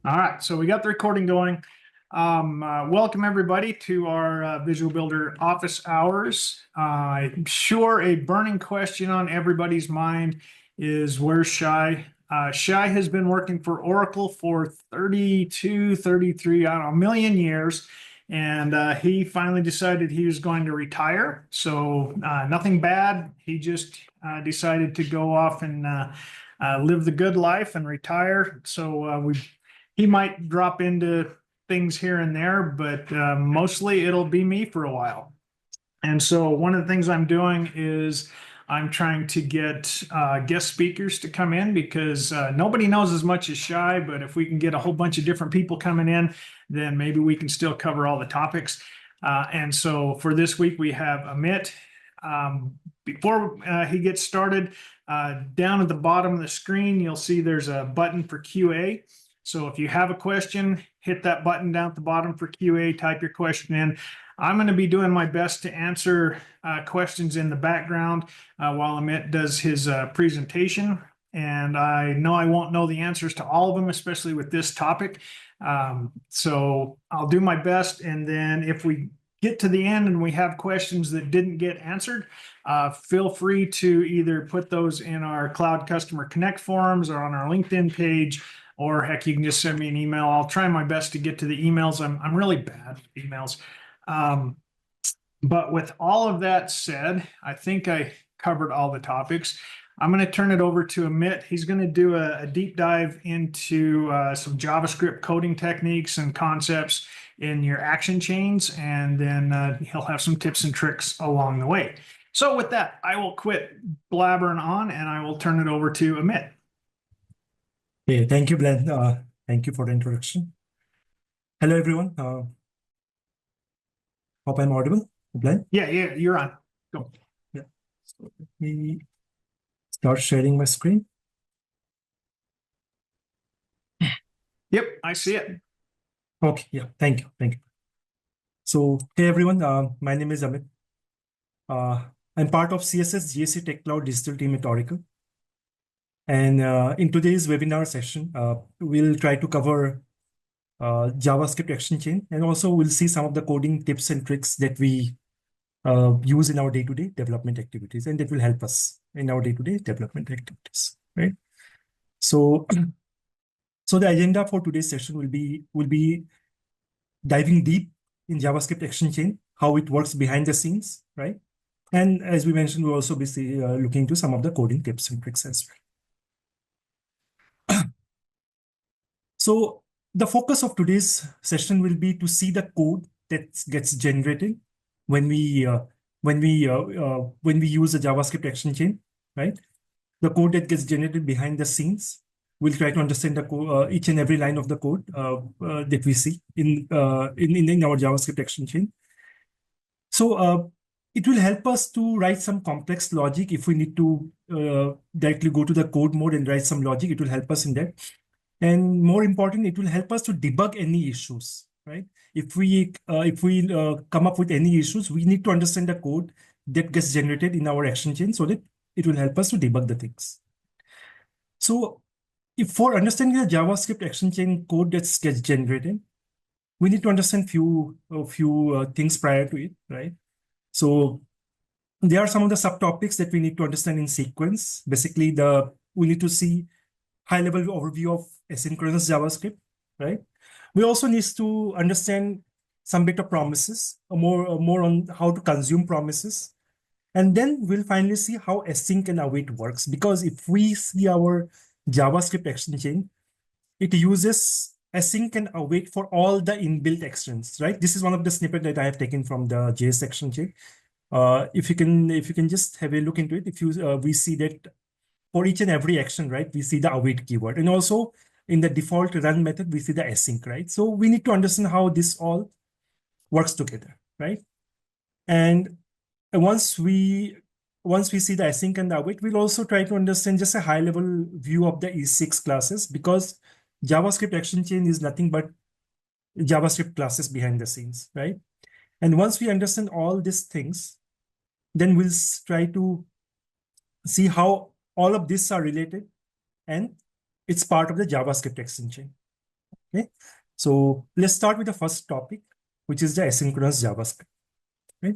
All right, so we got the recording going. Welcome everybody to our Visual Builder office hours. I'm sure a burning question on everybody's mind is where's Shay? Shay has been working for Oracle for 32, 33, I don't know, a million years. And he finally decided he was going to retire. So nothing bad. He just decided to go off and live the good life and retire. So he might drop into things here and there, but mostly it'll be me for a while. And so one of the things I'm doing is I'm trying to get guest speakers to come in because nobody knows as much as Shay, but if we can get a whole bunch of different people coming in, then maybe we can still cover all the topics. And so for this week, we have Amit. Before he gets started, down at the bottom of the screen, you'll see there's a button for QA. So if you have a question, hit that button down at the bottom for QA, type your question in. I'm going to be doing my best to answer questions in the background while Amit does his presentation. And I know I won't know the answers to all of them, especially with this topic. So I'll do my best. And then if we get to the end and we have questions that didn't get answered, feel free to either put those in our Cloud Customer Connect forums or on our LinkedIn page. Or heck, you can just send me an email. I'll try my best to get to the emails. I'm really bad with emails. But with all of that said, I think I covered all the topics. I'm going to turn it over to Amit. He's going to do a deep dive into some JavaScript coding techniques and concepts in your action chains. And then he'll have some tips and tricks along the way. So with that, I will quit blabbering on and I will turn it over to Amit. Okay, thank you, Glenn. Thank you for the introduction. Hello, everyone. Hope I'm audible, Glenn. Yeah, you're on. Go. Yeah. So let me start sharing my screen. Yep, I see it. Okay, yeah, thank you. So, hey, everyone. My name is Amit. I'm part of CSS GSC Tech Cloud Digital Team at Oracle. And in today's webinar session, we'll try to cover JavaScript action chain, and also we'll see some of the coding tips and tricks that we use in our day-to-day development activities, and that will help us in our day-to-day development activities, right? So, so the agenda for today's session will be diving deep in JavaScript action chain, how it works behind the scenes, right? And as we mentioned, we'll also be looking into some of the coding tips and tricks as well. So the focus of today's session will be to see the code that gets generated when we use a JavaScript action chain, right? The code that gets generated behind the scenes. We'll try to understand the each and every line of the code that we see in our JavaScript action chain. So it will help us to write some complex logic. If we need to directly go to the code mode and write some logic, it will help us in that. And more important, it will help us to debug any issues, right? If we come up with any issues, we need to understand the code that gets generated in our action chain so that it will help us to debug the things. So if for understanding the JavaScript action chain code that gets generated, we need to understand few things prior to it, right? So there are some of the subtopics that we need to understand in sequence. Basically, we need to see high-level overview of asynchronous JavaScript, right? We also need to understand some bit of promises, more on how to consume promises. And then we'll finally see how async and await works. Because if we see our JavaScript action chain, it uses async and await for all the inbuilt actions, right? This is one of the snippets that I have taken from the JS action chain. If you can just have a look into it, we see that for each and every action, right, we see the await keyword. And also in the default run method, we see the async, right? So we need to understand how this all works together, right? And once we see the async and the await, we'll also try to understand just a high level view of the E6 classes, because JavaScript action chain is nothing but JavaScript classes behind the scenes, right? And once we understand all these things, then we'll try to see how all of these are related, and it's part of the JavaScript action chain. Okay, so let's start with the first topic, which is the asynchronous JavaScript. Right?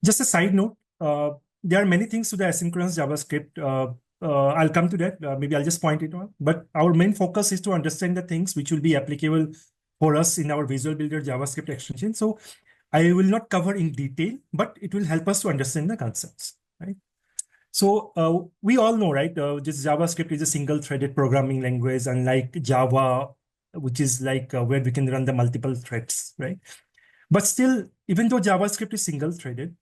Just a side note, there are many things to the asynchronous JavaScript. I'll come to that. Maybe I'll just point it out. But our main focus is to understand the things which will be applicable for us in our Visual Builder JavaScript extension. So I will not cover in detail, but it will help us to understand the concepts. Right? So we all know, right? This JavaScript is a single-threaded programming language, unlike Java, which is like where we can run the multiple threads, right? But still, even though JavaScript is single-threaded,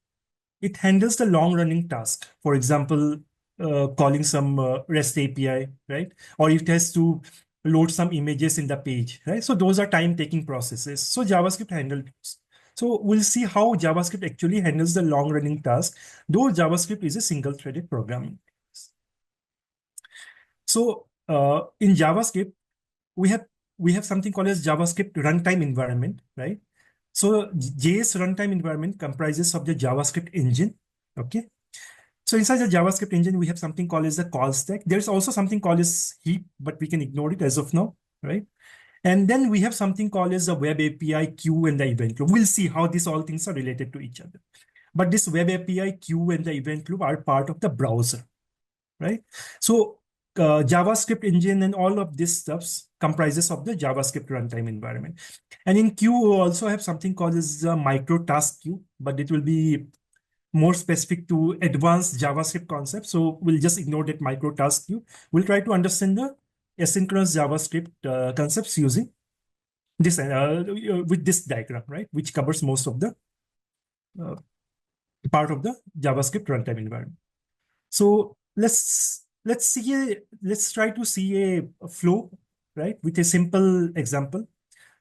it handles the long-running task. For example, calling some REST API, right? Or it has to load some images in the page, right? So those are time-taking processes. So JavaScript handles those. So we'll see how JavaScript actually handles the long-running task, though JavaScript is a single-threaded programming. So in JavaScript, we have something called as JavaScript runtime environment, right? So JS runtime environment comprises of the JavaScript engine. Okay. So inside the JavaScript engine, we have something called as the call stack. There's also something called as heap, but we can ignore it as of now, right? And then we have something called as the web API queue and the event loop. We'll see how these all things are related to each other. But this web API queue and the event loop are part of the browser, right? So JavaScript engine and all of this stuff comprises of the JavaScript runtime environment. And in queue, we also have something called as a micro task queue, but it will be more specific to advanced JavaScript concepts. So we'll just ignore that micro task queue. We'll try to understand the asynchronous JavaScript concepts using this with this diagram, right? Which covers most of the part of the JavaScript runtime environment. So let's try to see a flow, right, with a simple example.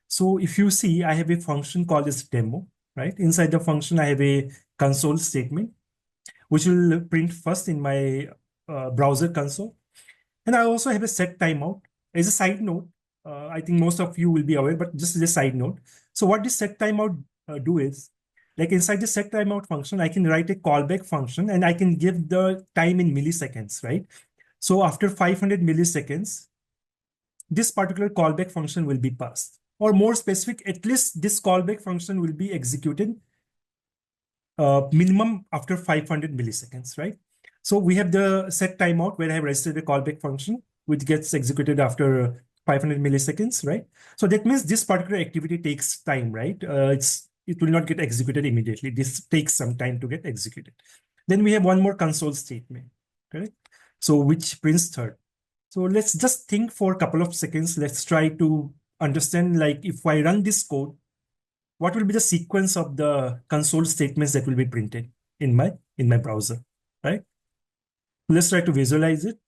So if you see, I have a function called as demo, right? Inside the function, I have a console statement, which will print first in my browser console. And I also have a set timeout. As a side note, I think most of you will be aware, but just as a side note. So what this set timeout do is, like inside the set timeout function, I can write a callback function and I can give the time in milliseconds, right? So after 500 milliseconds, this particular callback function will be passed. Or more specific, at least this callback function will be executed minimum after 500 milliseconds, right? So we have the set timeout where I have registered a callback function, which gets executed after 500 milliseconds, right? So that means this particular activity takes time, right? It will not get executed immediately. This takes some time to get executed. Then we have one more console statement, correct? So which prints third. So let's just think for a couple of seconds. Let's try to understand, like, if I run this code, what will be the sequence of the console statements that will be printed in my browser, right? Let's try to visualize it.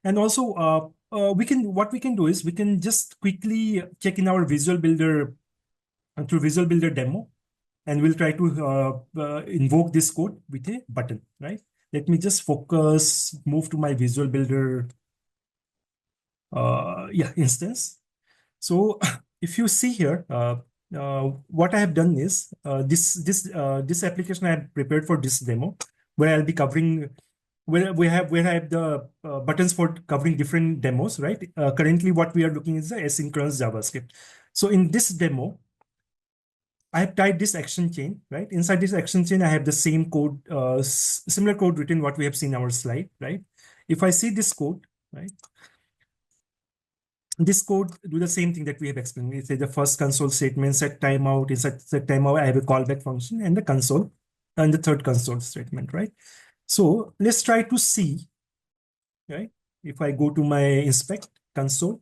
And also, what we can do is we can just quickly check in our Visual Builder through Visual Builder demo, and we'll try to invoke this code with a button, right? Let me just move to my Visual Builder instance. So if you see here, what I have done is this application I have prepared for this demo, where I'll be covering where I have the buttons for covering different demos, right? Currently, what we are looking is the asynchronous JavaScript. So in this demo, I have tied this action chain, right? Inside this action chain, I have the same code, similar code written what we have seen in our slide, right? If I see this code, right? This code do the same thing that we have explained. It's the first console statement, set timeout. Inside set timeout, I have a callback function and the console, and the third console statement, right? So let's try to see, right? If I go to my inspect console,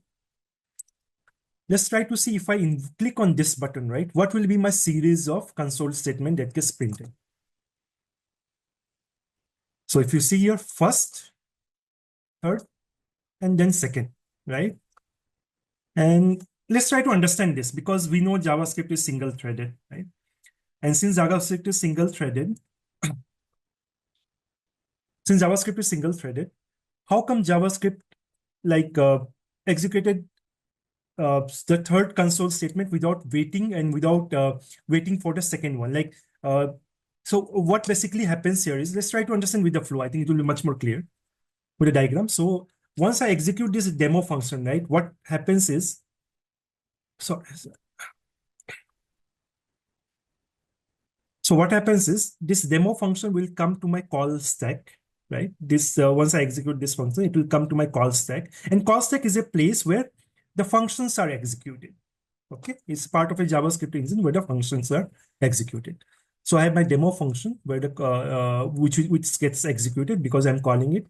let's try to see if I click on this button, right? What will be my series of console statement that gets printed? So if you see here, first, third, and then second, right? And let's try to understand this, because we know JavaScript is single-threaded, right? And since JavaScript is single-threaded, how come JavaScript executed the third console statement without waiting and without waiting for the second one? So what basically happens here is, let's try to understand with the flow. I think it will be much more clear with the diagram. So once I execute this demo function, right, what happens is, so what happens is this demo function will come to my call stack, right? This once I execute this function, it will come to my call stack, and call stack is a place where the functions are executed. Okay, it's part of a JavaScript engine where the functions are executed. So I have my demo function where the which gets executed because I'm calling it,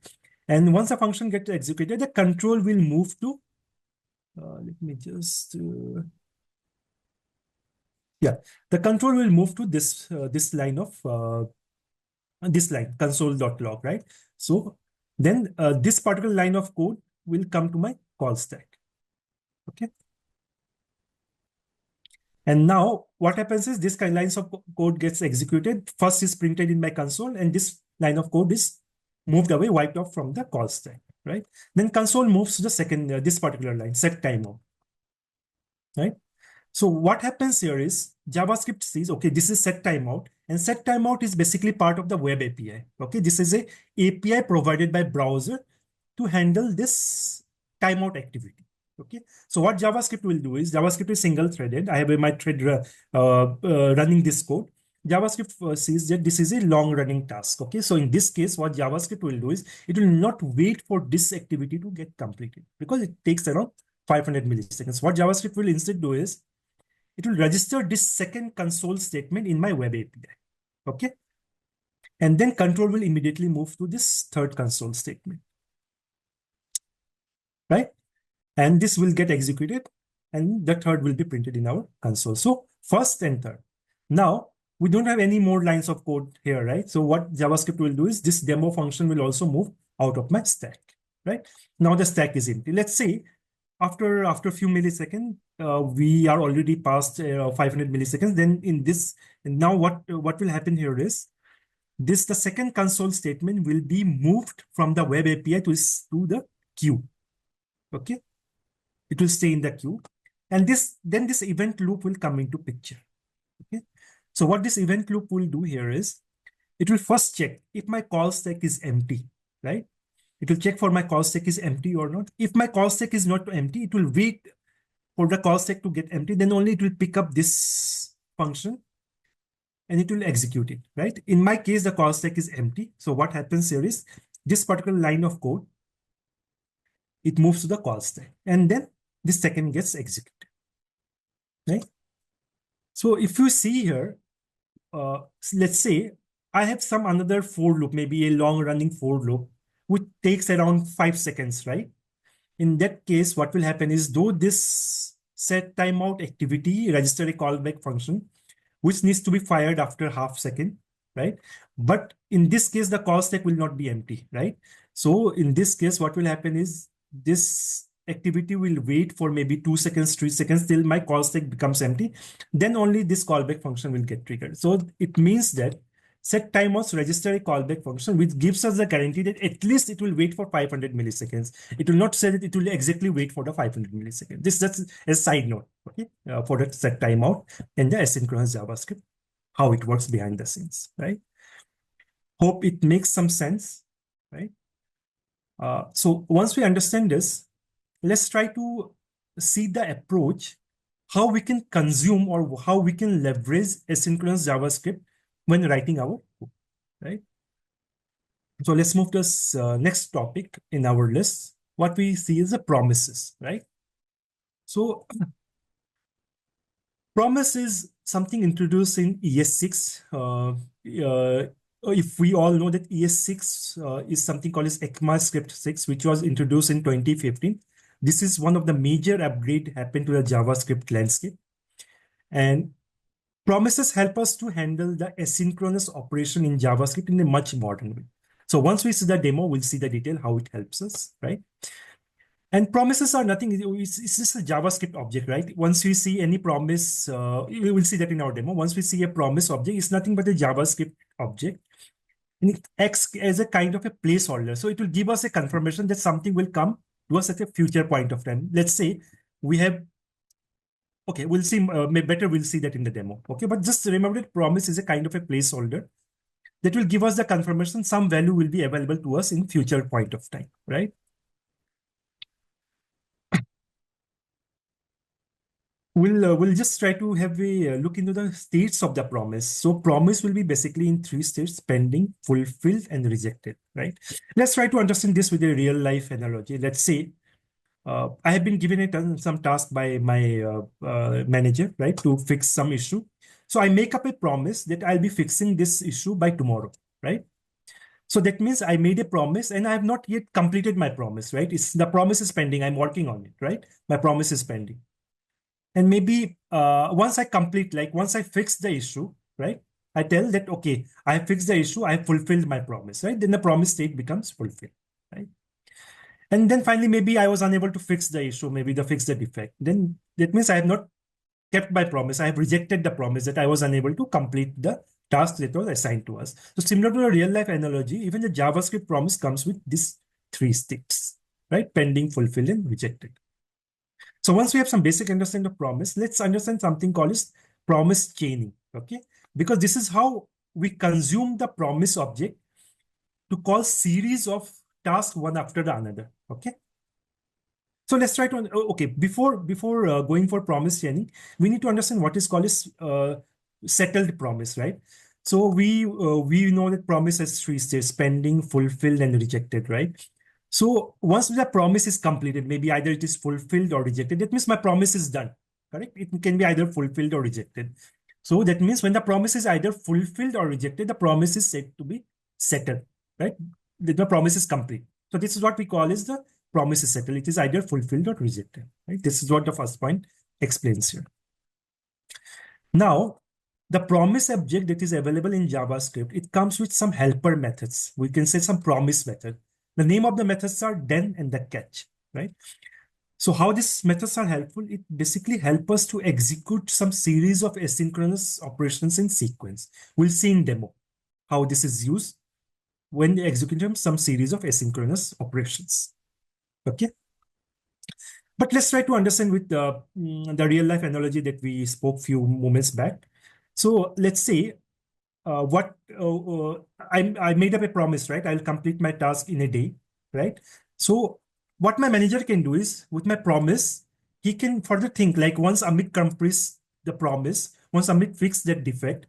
and once a function gets executed, the control will move to. Let me just. Yeah, the control will move to this this line of this line console.log, right? So then this particular line of code will come to my call stack. Okay. And now what happens is this kind of lines of code gets executed. First is printed in my console, and this line of code is moved away, wiped off from the call stack, right? Then console moves to the second, this particular line, set timeout, right? So what happens here is JavaScript sees, okay, this is set timeout, and set timeout is basically part of the web API. Okay, this is a API provided by browser to handle this timeout activity. Okay, so what JavaScript will do is JavaScript is single threaded. I have my thread running this code. JavaScript sees that this is a long running task. Okay, so in this case, what JavaScript will do is it will not wait for this activity to get completed because it takes around 500 milliseconds. What JavaScript will instead do is it will register this second console statement in my web API. Okay. And then control will immediately move to this third console statement. Right. And this will get executed and the third will be printed in our console. So first and third. Now we don't have any more lines of code here, right? So what JavaScript will do is this demo function will also move out of my stack, right? Now the stack is empty. Let's say after a few milliseconds, we are already past 500 milliseconds. Then in this, and now what will happen here is this, the second console statement will be moved from the web API to the queue. Okay, it will stay in the queue, and then this event loop will come into picture. Okay, so what this event loop will do here is it will first check if my call stack is empty, right? It will check for my call stack is empty or not. If my call stack is not empty, it will wait for the call stack to get empty. Then only it will pick up this function and it will execute it, right? In my case, the call stack is empty. So what happens here is this particular line of code, it moves to the call stack and then this second gets executed, right? So if you see here, let's say I have some another for loop, maybe a long running for loop, which takes around 5 seconds, right? In that case, what will happen is though this set timeout activity register a callback function, which needs to be fired after half second, right? But in this case, the call stack will not be empty, right? So in this case, what will happen is this activity will wait for maybe 2 seconds, 3 seconds till my call stack becomes empty. Then only this callback function will get triggered. So it means that set timeouts register a callback function, which gives us the guarantee that at least it will wait for 500 milliseconds. It will not say that it will exactly wait for the 500 milliseconds. This is just a side note, okay, for the set timeout and the asynchronous JavaScript, how it works behind the scenes, right? Hope it makes some sense, right? So once we understand this, let's try to see the approach, how we can consume or how we can leverage asynchronous JavaScript when writing our code, right? So let's move to this next topic in our list. What we see is the promises, right? So promise is something introduced in ES6. If we all know that ES6 is something called as ECMAScript 6, which was introduced in 2015. This is one of the major upgrade happened to the JavaScript landscape. And promises help us to handle the asynchronous operation in JavaScript in a much modern way. So once we see the demo, we'll see the detail how it helps us, right? And promises are nothing, it's just a JavaScript object, right? Once we see any promise, we will see that in our demo. Once we see a promise object, it's nothing but a JavaScript object. And it acts as a kind of a placeholder. So it will give us a confirmation that something will come to us at a future point of time. Let's say we have, okay, we'll see, better we'll see that in the demo. Okay, but just remember that promise is a kind of a placeholder that will give us the confirmation some value will be available to us in future point of time, right? we'll just try to have a look into the states of the promise. So promise will be basically in 3 states: pending, fulfilled, and rejected, right? Let's try to understand this with a real life analogy. Let's say I have been given some task by my manager, right, to fix some issue. So I make up a promise that I'll be fixing this issue by tomorrow, right? So that means I made a promise and I have not yet completed my promise, right? The promise is pending. I'm working on it, right? My promise is pending. And maybe once I complete, like once I fix the issue, right? I tell that, okay, I have fixed the issue. I have fulfilled my promise, right? Then the promise state becomes fulfilled, right? And then finally, maybe I was unable to fix the issue, maybe fix the defect. Then that means I have not kept my promise. I have rejected the promise that I was unable to complete the task that was assigned to us. So similar to a real life analogy, even the JavaScript promise comes with these 3 states, right? Pending, fulfilled, and rejected. So once we have some basic understanding of promise, let's understand something called as promise chaining, okay? Because this is how we consume the promise object to call series of tasks one after the another, okay? So let's try to, okay, before going for promise chaining, we need to understand what is called as settled promise, right? So we know that promise has 3 states: pending, fulfilled, and rejected, right? So once the promise is completed, maybe either it is fulfilled or rejected, that means my promise is done, correct? It can be either fulfilled or rejected. So that means when the promise is either fulfilled or rejected, the promise is said to be settled, right? The promise is complete. So this is what we call as the promise is settled. It is either fulfilled or rejected, right? This is what the first point explains here. Now, the promise object that is available in JavaScript, it comes with some helper methods. We can say some promise method. The name of the methods are then and the catch, right? So how these methods are helpful, it basically helps us to execute some series of asynchronous operations in sequence. We'll see in demo how this is used when executing some series of asynchronous operations. Okay. But let's try to understand with the real life analogy that we spoke few moments back. So let's say I made up a promise, right? I'll complete my task in a day, right? So what my manager can do is with my promise, he can further think like once Amit completes the promise, once Amit fixes that defect,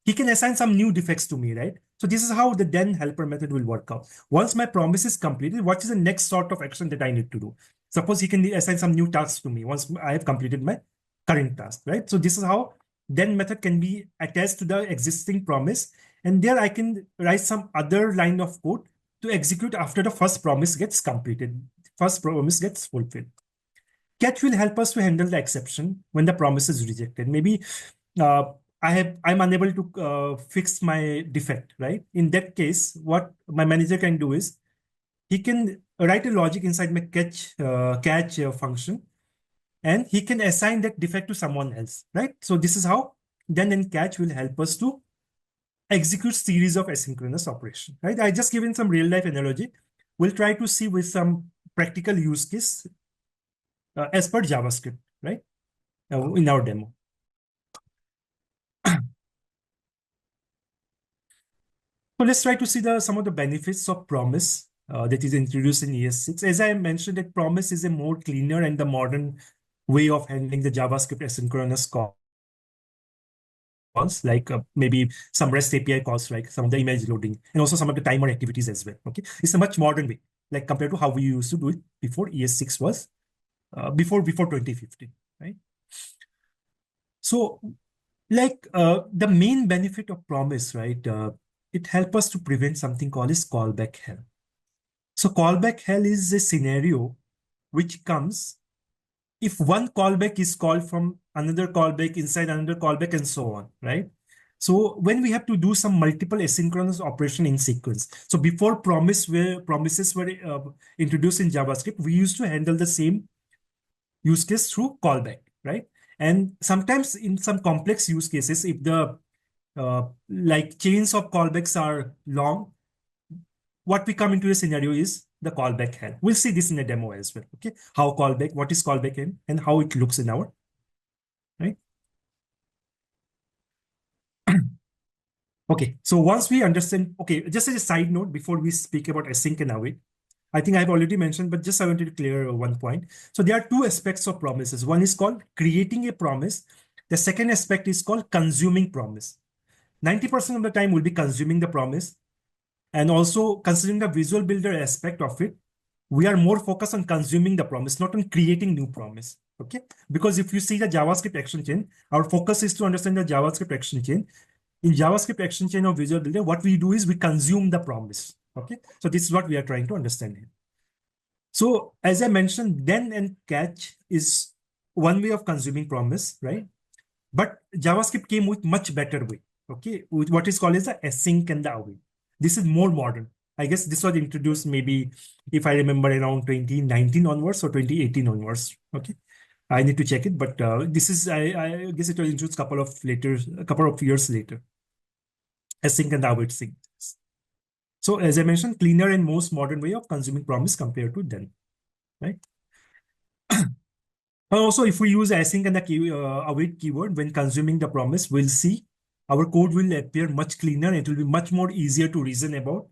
he can assign some new defects to me, right? So this is how the then helper method will work out. Once my promise is completed, what is the next sort of action that I need to do? Suppose he can assign some new tasks to me once I have completed my current task, right? So this is how then method can be attached to the existing promise. And there I can write some other line of code to execute after the first promise gets completed, first promise gets fulfilled. Catch will help us to handle the exception when the promise is rejected. Maybe I'm unable to fix my defect, right? In that case, what my manager can do is he can write a logic inside my catch function, and he can assign that defect to someone else, right? So this is how then and catch will help us to execute series of asynchronous operation, right? I just given some real life analogy. We'll try to see with some practical use case as per JavaScript, right? In our demo. So let's try to see some of the benefits of promise that is introduced in ES6. As I mentioned, that promise is a more cleaner and the modern way of handling the JavaScript asynchronous calls, like maybe some REST API calls, like some of the image loading, and also some of the timer activities as well. Okay, it's a much modern way, like compared to how we used to do it before ES6 was before 2015, right? So, like the main benefit of promise, right? It helps us to prevent something called as callback hell. So callback hell is a scenario which comes if one callback is called from another callback inside another callback and so on, right? So when we have to do some multiple asynchronous operation in sequence. So before promises were introduced in JavaScript, we used to handle the same use case through callback, right? And sometimes in some complex use cases, if the like chains of callbacks are long, what we come into a scenario is the callback hell. We'll see this in a demo as well. Okay, how callback, what is callback and how it looks in our, right? Okay, so once we understand, okay, just as a side note before we speak about async and await, I think I've already mentioned, but just I wanted to clear one point. So there are two aspects of promises. One is called creating a promise. The second aspect is called consuming promise. 90% of the time we'll be consuming the promise. And also considering the visual builder aspect of it, we are more focused on consuming the promise, not on creating new promise. Okay. Because if you see the JavaScript action chain, our focus is to understand the JavaScript action chain. In JavaScript action chain of visual builder, what we do is we consume the promise. Okay. So this is what we are trying to understand here. So as I mentioned, then and catch is one way of consuming promise, right? But JavaScript came with much better way. Okay. With what is called as the async and the await. This is more modern. I guess this was introduced maybe, if I remember, around 2019 onwards or 2018 onwards. Okay. I need to check it, but this is, I guess it was introduced a couple of years later. Async and await sync. So as I mentioned, cleaner and most modern way of consuming promise compared to then, right? Also, if we use async and the await keyword when consuming the promise, we'll see our code will appear much cleaner. It will be much more easier to reason about.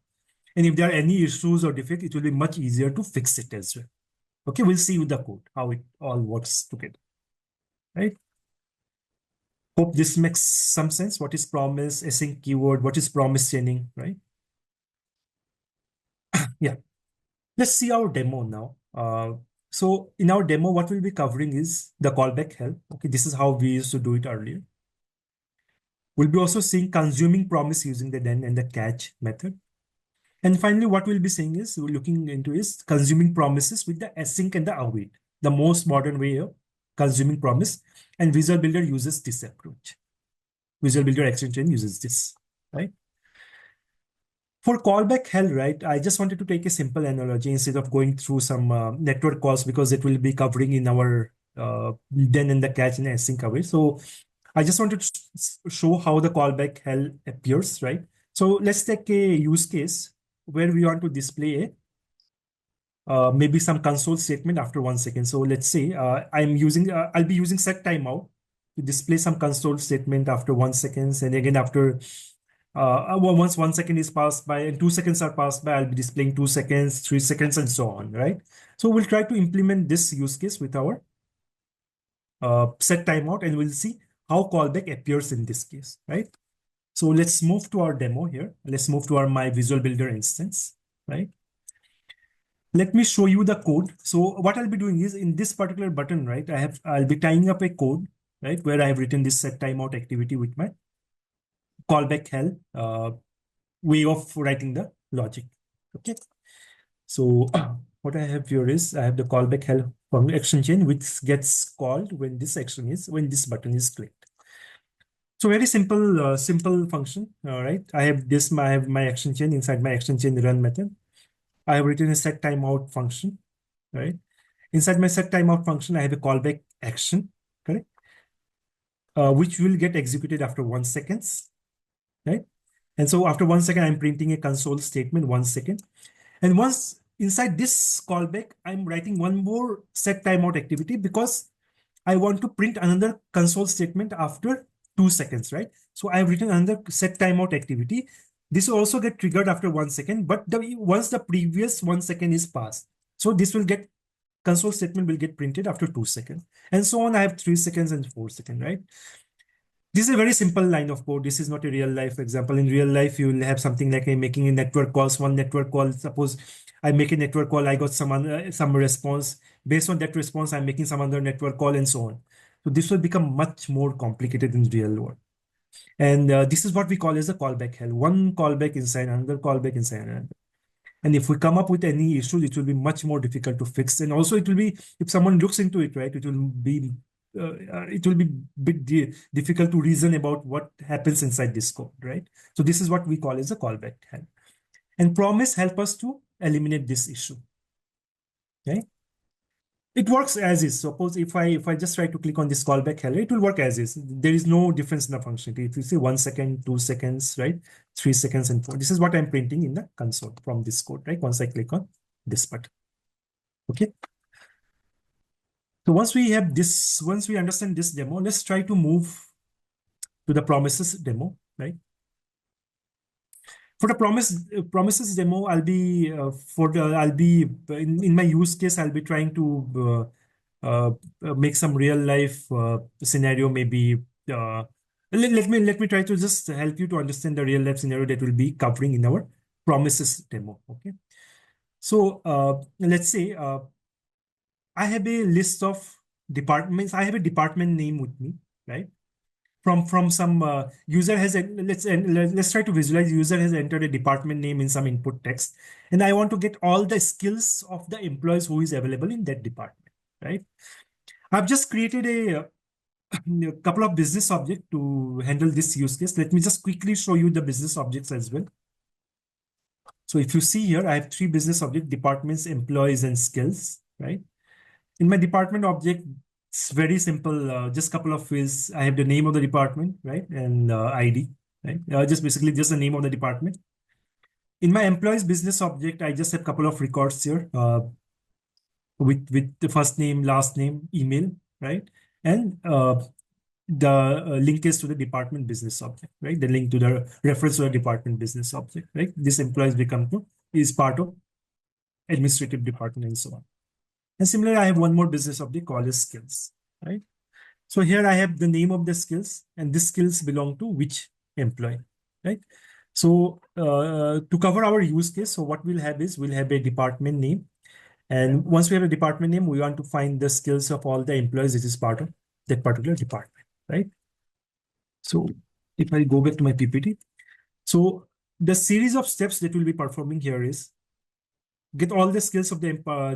And if there are any issues or defects, it will be much easier to fix it as well. Okay, we'll see with the code how it all works together, right? Hope this makes some sense. What is promise, async keyword, what is promise chaining, right? Yeah, let's see our demo now. So in our demo, what we'll be covering is the callback help. Okay, this is how we used to do it earlier. We'll be also seeing consuming promise using the then and the catch method. And finally, what we'll be seeing is we're looking into is consuming promises with the async and the await, the most modern way of consuming promise. And Visual Builder uses this approach. Visual Builder extension uses this, right? For callback hell, right, I just wanted to take a simple analogy instead of going through some network calls because it will be covering in our then and the catch and async await. So I just wanted to show how the callback hell appears, right? So let's take a use case where we want to display a maybe some console statement after 1 second. So let's say I'll be using set timeout to display some console statement after 1 second, and again after once 1 second is passed by and 2 seconds are passed by, I'll be displaying 2 seconds, 3 seconds, and so on, right? So we'll try to implement this use case with our set timeout, and we'll see how callback appears in this case, right? So let's move to our demo here. Let's move to my Visual Builder instance, right? Let me show you the code. So what I'll be doing is in this particular button, right? I'll be tying up a code, right? Where I have written this set timeout activity with my callback hell way of writing the logic. Okay. So what I have here is I have the callback hell from action chain, which gets called when this button is clicked. So very simple function. All right. I have my action chain. Inside my action chain run method, I have written a set timeout function, right? Inside my set timeout function, I have a callback action, correct? Which will get executed after 1 second, right? And so after 1 second, I'm printing a console statement 1 second. And once inside this callback, I'm writing one more set timeout activity because I want to print another console statement after 2 seconds, right? So I have written another set timeout activity. This will also get triggered after 1 second, but once the previous 1 second is passed. So this console statement will get printed after 2 seconds. And so on, I have 3 seconds and 4 seconds, right? This is a very simple line of code. This is not a real life example. In real life, you will have something like making a network calls, one network call. Suppose I make a network call, I got some response. Based on that response, I'm making some other network call and so on. So this will become much more complicated in real world. And this is what we call as a callback hell. One callback inside another callback inside another. And if we come up with any issues, it will be much more difficult to fix. And also it will be, if someone looks into it, right, it will be bit difficult to reason about what happens inside this code, right? So this is what we call as a callback hell. And promise help us to eliminate this issue, okay? It works as is. Suppose if I just try to click on this callback hell, it will work as is. There is no difference in the functionality. If you see 1 second, 2 seconds, right? 3 seconds and 4. This is what I'm printing in the console from this code, right? Once I click on this button. Okay. So once we understand this demo, let's try to move to the promises demo, right? For the promises demo, I'll be in my use case, I'll be trying to make some real life scenario. Maybe let me try to just help you to understand the real life scenario that we'll be covering in our promises demo. Okay, so let's say I have a list of departments. I have a department name with me, right? From some user has let's try to visualize. User has entered a department name in some input text, and I want to get all the skills of the employees who is available in that department, right? I've just created a couple of business objects to handle this use case. Let me just quickly show you the business objects as well. So if you see here, I have 3 business objects: departments, employees, and skills, right? In my department object, it's very simple. Just couple of fields. I have the name of the department, right, and ID, right? Just basically just the name of the department. In my employees business object, I just have a couple of records here with the first name, last name, email, right, and the link is to the department business object, right? The link to the reference to the department business object, right? This employees become is part of administrative department and so on. And similarly, I have one more business object called as skills, right? So here I have the name of the skills, and these skills belong to which employee, right? So to cover our use case, so what we'll have is we'll have a department name. And once we have a department name, we want to find the skills of all the employees which is part of that particular department, right? So if I go back to my PPT, so the series of steps that we'll be performing here is get all the skills of the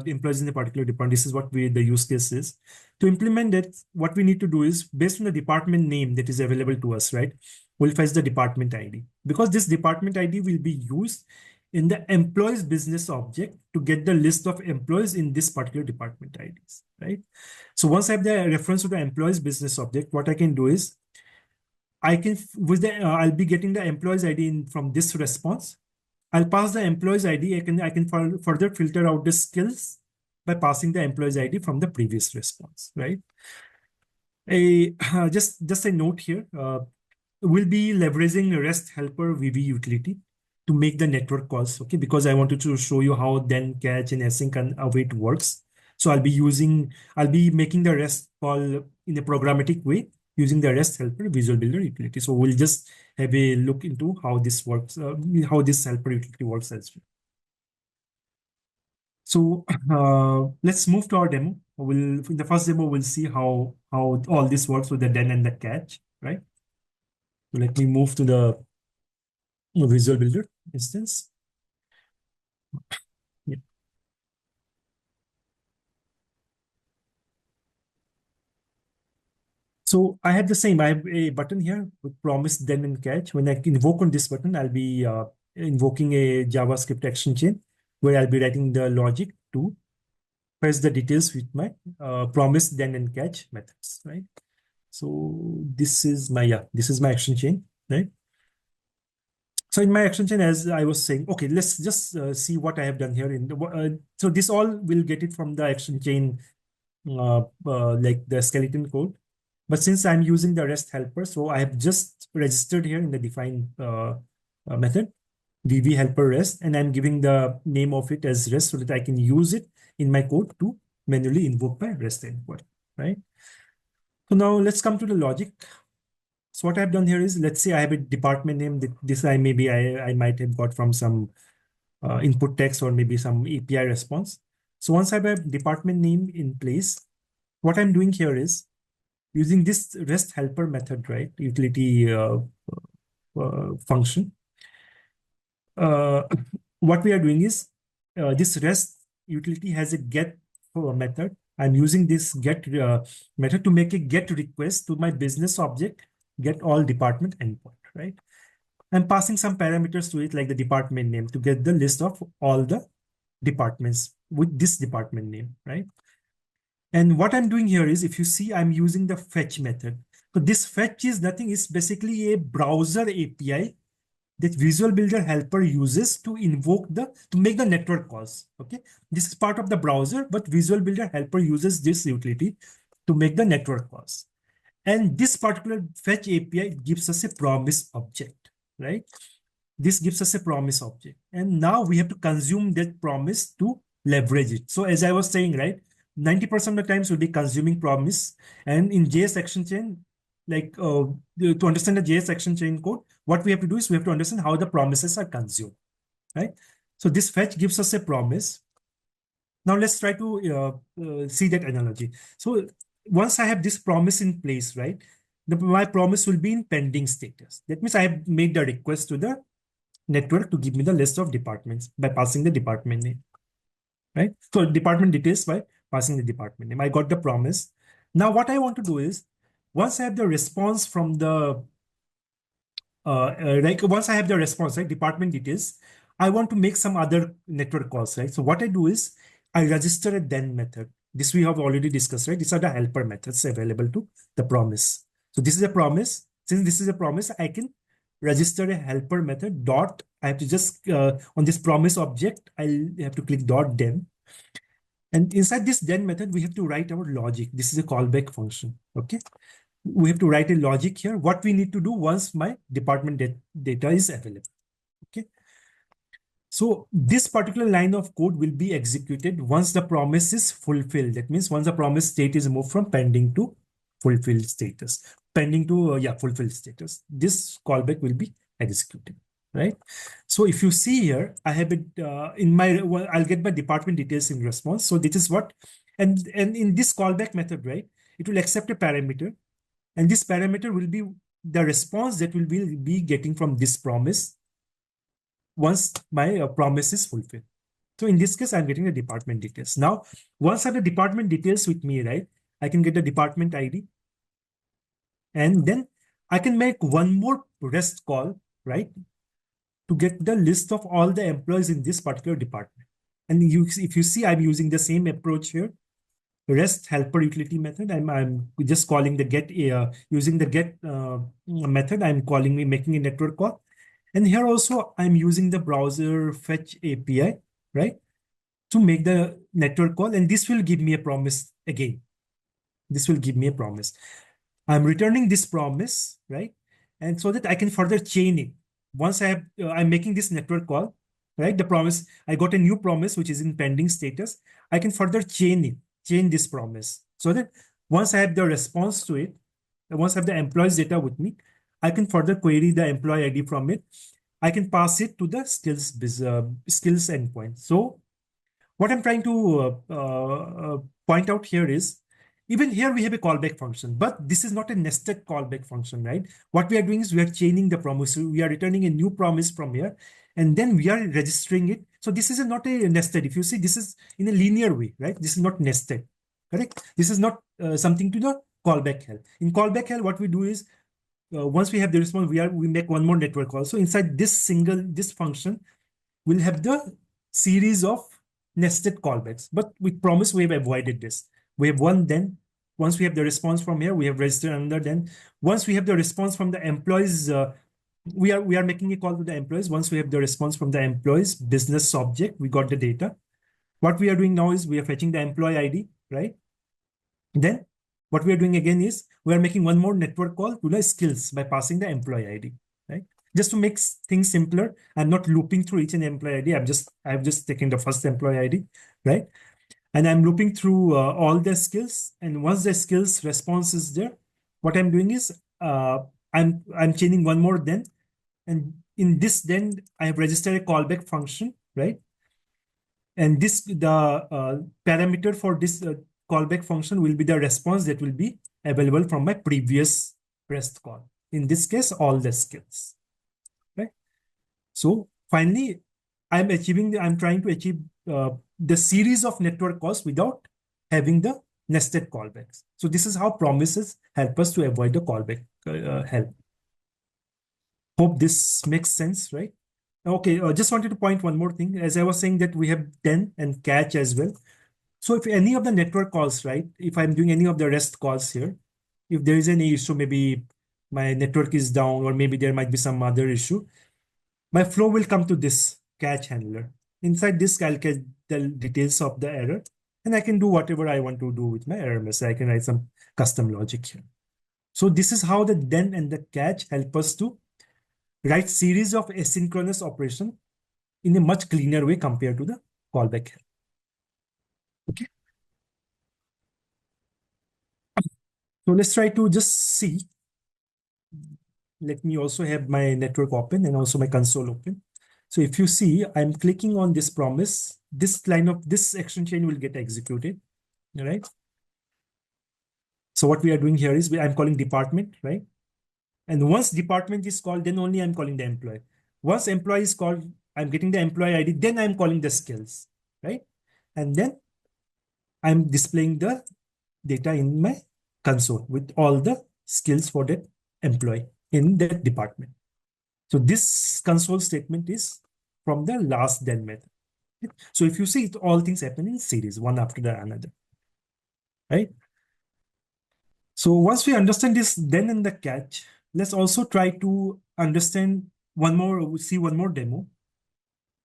employees in the particular department. This is what the use case is. To implement that, what we need to do is based on the department name that is available to us, right? We'll fetch the department ID, because this department ID will be used in the employees business object to get the list of employees in this particular department IDs, right? So once I have the reference to the employees business object, what I can do is I can I'll be getting the employees ID from this response. I'll pass the employee's ID. I can further filter out the skills by passing the employee's ID from the previous response, right? Just a note here. We'll be leveraging REST helper VB utility to make the network calls, okay? Because I wanted to show you how then catch and async and await works. So I'll be making the REST call in a programmatic way using the REST helper Visual Builder utility. So we'll just have a look into how this works, how this helper utility works as well. So let's move to our demo. In the first demo, we'll see how all this works with the then and the catch, right? So let me move to the Visual Builder instance. Yeah. So I have the same. I have a button here with promise, then, and catch. When I invoke on this button, I'll be invoking a JavaScript action chain where I'll be writing the logic to press the details with my promise, then, and catch methods, right? So this is my action chain, right? So in my action chain, as I was saying, okay, let's just see what I have done here. So this all will get it from the action chain, like the skeleton code. But since I'm using the REST helper, so I have just registered here in the define method, VB helper REST, and I'm giving the name of it as REST so that I can use it in my code to manually invoke my REST endpoint, right? So now let's come to the logic. So what I've done here is, let's say I have a department name that this I might have got from some input text or maybe some API response. So once I have department name in place, what I'm doing here is using this REST helper method, right? Utility function. What we are doing is this REST utility has a get method. I'm using this get method to make a get request to my business object, get all department endpoint, right? I'm passing some parameters to it like the department name to get the list of all the departments with this department name, right? And what I'm doing here is, if you see, I'm using the fetch method. So this fetch is nothing, it's basically a browser API that Visual Builder helper uses to make the network calls, okay? This is part of the browser, but Visual Builder helper uses this utility to make the network calls. And this particular fetch API gives us a promise object, right? this gives us a promise object. And now we have to consume that promise to leverage it. So as I was saying, right, 90% of the times we'll be consuming promise. And in JS action chain, like to understand the JS action chain code, what we have to do is we have to understand how the promises are consumed, right? So this fetch gives us a promise. Now let's try to see that analogy. So once I have this promise in place, right, my promise will be in pending status. That means I have made the request to the network to give me the list of departments by passing the department name, right? So department details by passing the department name. I got the promise. Now what I want to do is, once I have the response from the, once I have the response, right, department details, I want to make some other network calls, right? So what I do is I register a then method. This we have already discussed, right? These are the helper methods available to the promise. So this is a promise. Since this is a promise, I can register a helper method dot. I have to just on this promise object, I'll have to click dot then. And inside this then method, we have to write our logic. This is a callback function. Okay. We have to write a logic here. What we need to do once my department data is available. Okay. So this particular line of code will be executed once the promise is fulfilled. That means once the promise state is moved from pending to fulfilled status. Pending to, fulfilled status. This callback will be executed, right? So if you see here, I have it in my, I'll get my department details in response. So this is what, and in this callback method, right, it will accept a parameter. And this parameter will be the response that will be getting from this promise once my promise is fulfilled. So in this case, I'm getting the department details. Now, once I have the department details with me, right, I can get the department ID. And then I can make one more REST call, right, to get the list of all the employees in this particular department. And if you see, I'm using the same approach here. REST helper utility method. I'm just calling the get, using the get method. I'm making a network call. And here also, I'm using the browser fetch API, right, to make the network call. And this will give me a promise again. This will give me a promise. I'm returning this promise, right? And so that I can further chain it. Once I have, I'm making this network call, right? The promise, I got a new promise, which is in pending status. I can further chain this promise. So that once I have the response to it, once I have the employees data with me, I can further query the employee ID from it. I can pass it to the skills endpoint. So what I'm trying to point out here is, even here we have a callback function, but this is not a nested callback function, right? What we are doing is we are chaining the promise. We are returning a new promise from here, and then we are registering it. So this is not a nested. If you see, this is in a linear way, right? This is not nested, correct? This is not something to the callback hell. In callback hell, what we do is, once we have the response, we make one more network call. So inside this function, we'll have the series of nested callbacks. But with promise, we have avoided this. We have one then. Once we have the response from here, we have registered another then. Once we have the response from the employees, we are making a call to the employees. Once we have the response from the employees business object, we got the data. What we are doing now is we are fetching the employee ID, right? Then what we are doing again is we are making one more network call to the skills by passing the employee ID, right? Just to make things simpler, I'm not looping through each and employee ID. I've just taken the first employee ID, right? And I'm looping through all the skills. And once the skills response is there, what I'm doing is I'm chaining one more then. And in this then, I have registered a callback function, right? And the parameter for this callback function will be the response that will be available from my previous REST call. In this case, all the skills, right? So finally, I'm trying to achieve the series of network calls without having the nested callbacks. So this is how promises help us to avoid the callback help. Hope this makes sense, right? Okay, just wanted to point one more thing. As I was saying that we have then and catch as well. So if any of the network calls, right, if I'm doing any of the REST calls here, if there is any issue, maybe my network is down or maybe there might be some other issue, my flow will come to this catch handler. Inside this, I'll get the details of the error, and I can do whatever I want to do with my error message. I can write some custom logic here. So this is how the then and the catch help us to write series of asynchronous operation in a much cleaner way compared to the callback. Okay. So let's try to just see. Let me also have my network open and also my console open. So if you see, I'm clicking on this promise, this line of this action chain will get executed, all right? So what we are doing here is I'm calling department, right? And once department is called, then only I'm calling the employee. Once employee is called, I'm getting the employee ID, then I'm calling the skills, right? And then I'm displaying the data in my console with all the skills for that employee in that department. So this console statement is from the last then method. So if you see it, all things happen in series, one after the another, right? So once we understand this then and the catch, let's also try to understand see one more demo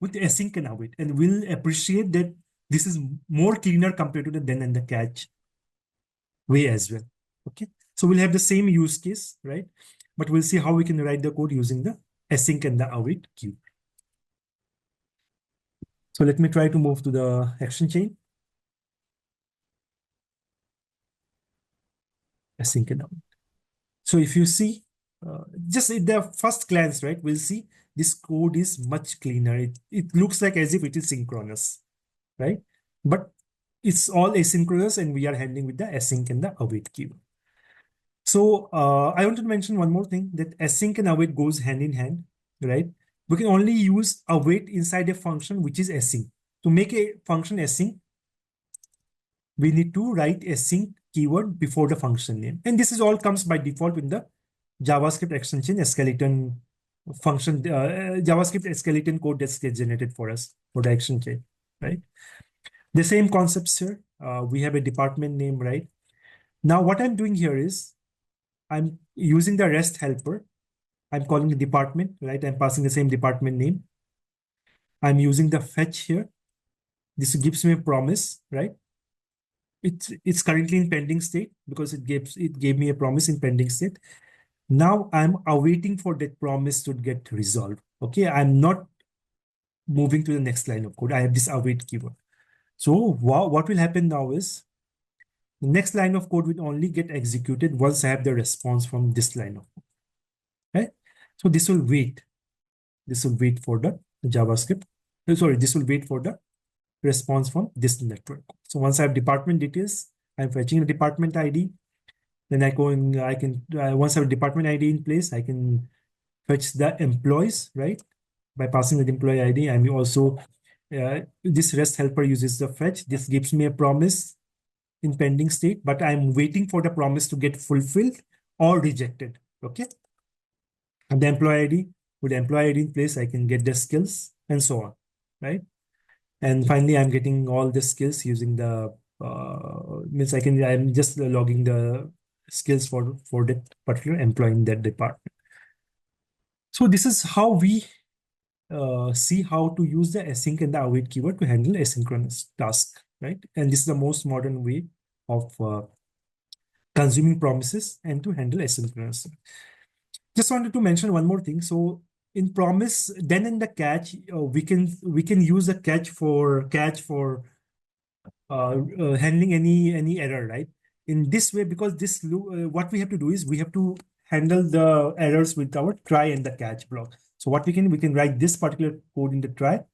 with async and await, and we'll appreciate that this is more cleaner compared to the then and the catch way as well. Okay, so we'll have the same use case, right? But we'll see how we can write the code using the async and the await queue. So let me try to move to the action chain. Async and await. So if you see, just at the first glance, right, we'll see this code is much cleaner. It looks like as if it is synchronous, right? But it's all asynchronous and we are handling with the async and the await queue. So I wanted to mention one more thing, that async and await goes hand in hand, right? We can only use await inside a function which is async. To make a function async, we need to write async keyword before the function name. And this is all comes by default in the JavaScript extension skeleton function, JavaScript skeleton code that gets generated for us for the action chain, right? The same concepts here. We have a department name, right? Now what I'm doing here is I'm using the REST helper. I'm calling the department, right? I'm passing the same department name. I'm using the fetch here. This gives me a promise, right? It's currently in pending state because it gave me a promise in pending state. Now I'm awaiting for that promise to get resolved. Okay, I'm not moving to the next line of code. I have this await keyword. So what will happen now is the next line of code will only get executed once I have the response from this line of code. Right? So this will wait. This will wait for the JavaScript. Sorry, this will wait for the response from this network. So once I have department details, I'm fetching the department ID. Then once I have department ID in place, I can fetch the employees, right? By passing the employee ID. I'm also, this REST helper uses the fetch. This gives me a promise in pending state, but I'm waiting for the promise to get fulfilled or rejected, okay? And the employee ID, with the employee ID in place, I can get the skills and so on, right? And finally, I'm getting all the skills using the, I'm just logging the skills for that particular employee in that department. So this is how we see how to use the async and the await keyword to handle asynchronous task, right? And this is the most modern way of consuming promises and to handle asynchronous. Just wanted to mention one more thing. So in promise, then in the catch, we can use the catch for handling any error, right? In this way, because this what we have to do is we have to handle the errors with our try and the catch block. So what we can write this particular code in the try,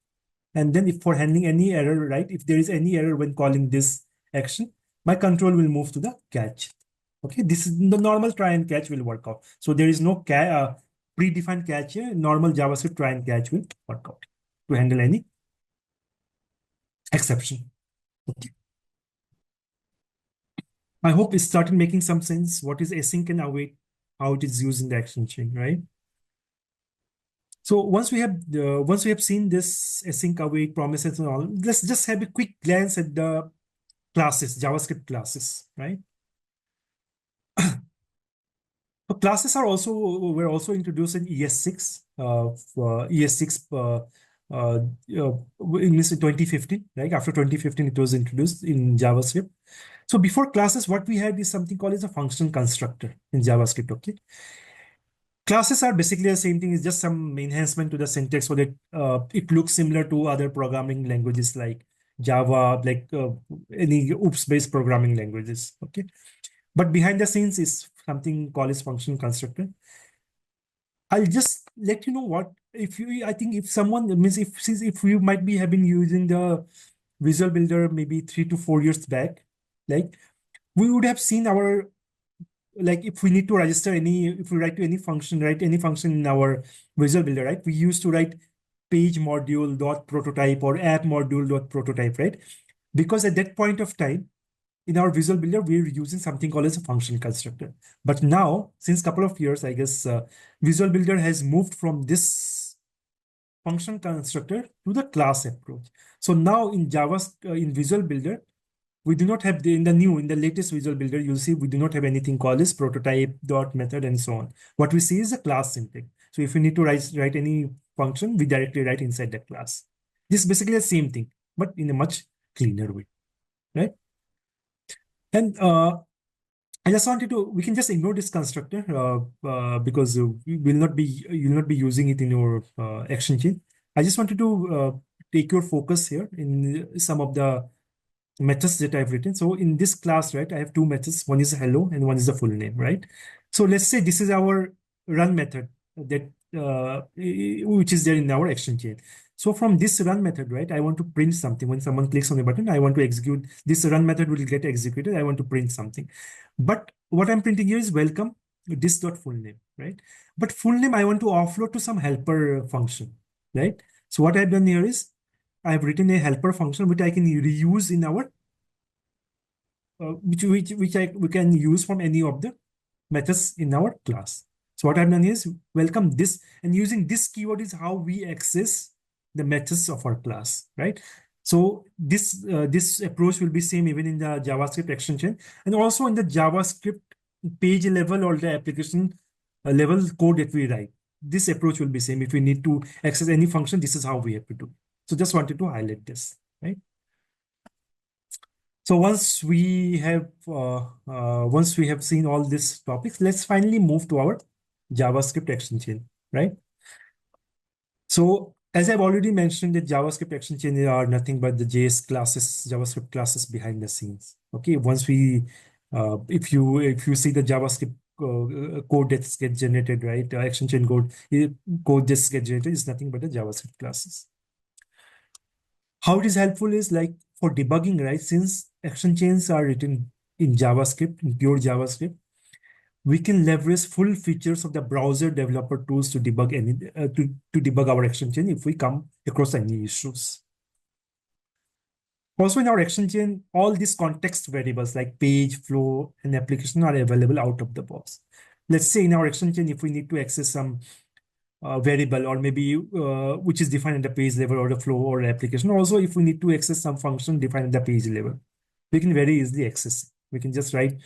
and then if for handling any error, right? If there is any error when calling this action, my control will move to the catch. Okay, this is the normal try and catch will work out. So there is no predefined catch here. Normal JavaScript try and catch will work out to handle any exception. Okay. I hope it started making some sense. What is async and await, how it is used in the action chain, right? So once we have seen this async await promises and all, let's just have a quick glance at the classes, JavaScript classes, right? So classes were also introduced in ES6, ES6 in 2015, right? After 2015, it was introduced in JavaScript. So before classes, what we had is something called as a function constructor in JavaScript, okay? Classes are basically the same thing. It's just some enhancement to the syntax so that it looks similar to other programming languages like Java, like any OOPS-based programming languages. Okay, but behind the scenes is something called as function constructor. I'll just let you know what if you. I think if someone means if you might be have been using the Visual Builder maybe 3 to 4 years back, like we would have seen our like if we need to register any, if we write to any function, write any function in our Visual Builder, right? We used to write page module dot prototype or app module dot prototype, right? Because at that point of time, in our Visual Builder, we're using something called as a function constructor. But now, since couple of years, I guess Visual Builder has moved from this function constructor to the class approach. So now in Java, in Visual Builder, we do not have in the latest Visual Builder, you'll see we do not have anything called as prototype dot method and so on. What we see is a class syntax. So if we need to write any function, we directly write inside the class. This is basically the same thing, but in a much cleaner way, right? And I just wanted to, we can just ignore this constructor because you'll not be using it in your action chain. I just wanted to take your focus here in some of the methods that I've written. So in this class, right, I have two methods. One is hello and one is the full name, right? So let's say this is our run method that which is there in our action chain. So from this run method, right, I want to print something. When someone clicks on the button, I want to execute this run method will get executed. I want to print something. But what I'm printing here is welcome this dot full name, right? But full name I want to offload to some helper function, right? So what I've done here is I've written a helper function which I can reuse in our we can use from any of the methods in our class. So what I've done is welcome this, and using this keyword is how we access the methods of our class, right? So this approach will be same even in the JavaScript extension and also in the JavaScript page level or the application level code that we write. This approach will be same. If we need to access any function, this is how we have to do. So just wanted to highlight this, right? So once we have seen all these topics, let's finally move to our JavaScript action chain, right? So as I've already mentioned, the JavaScript action chain are nothing but the JS classes, JavaScript classes behind the scenes. Okay, once we if you see the JavaScript code that gets generated, right? Action chain code that gets generated is nothing but the JavaScript classes. How it is helpful is like for debugging, right? Since action chains are written in JavaScript, in pure JavaScript, we can leverage full features of the browser developer tools to debug any to debug our action chain if we come across any issues. Also in our action chain, all these context variables like page, flow, and application are available out of the box. Let's say in our action chain, if we need to access some variable or maybe which is defined at the page level or the flow or application. Also, if we need to access some function defined at the page level, we can very easily access it. We can just write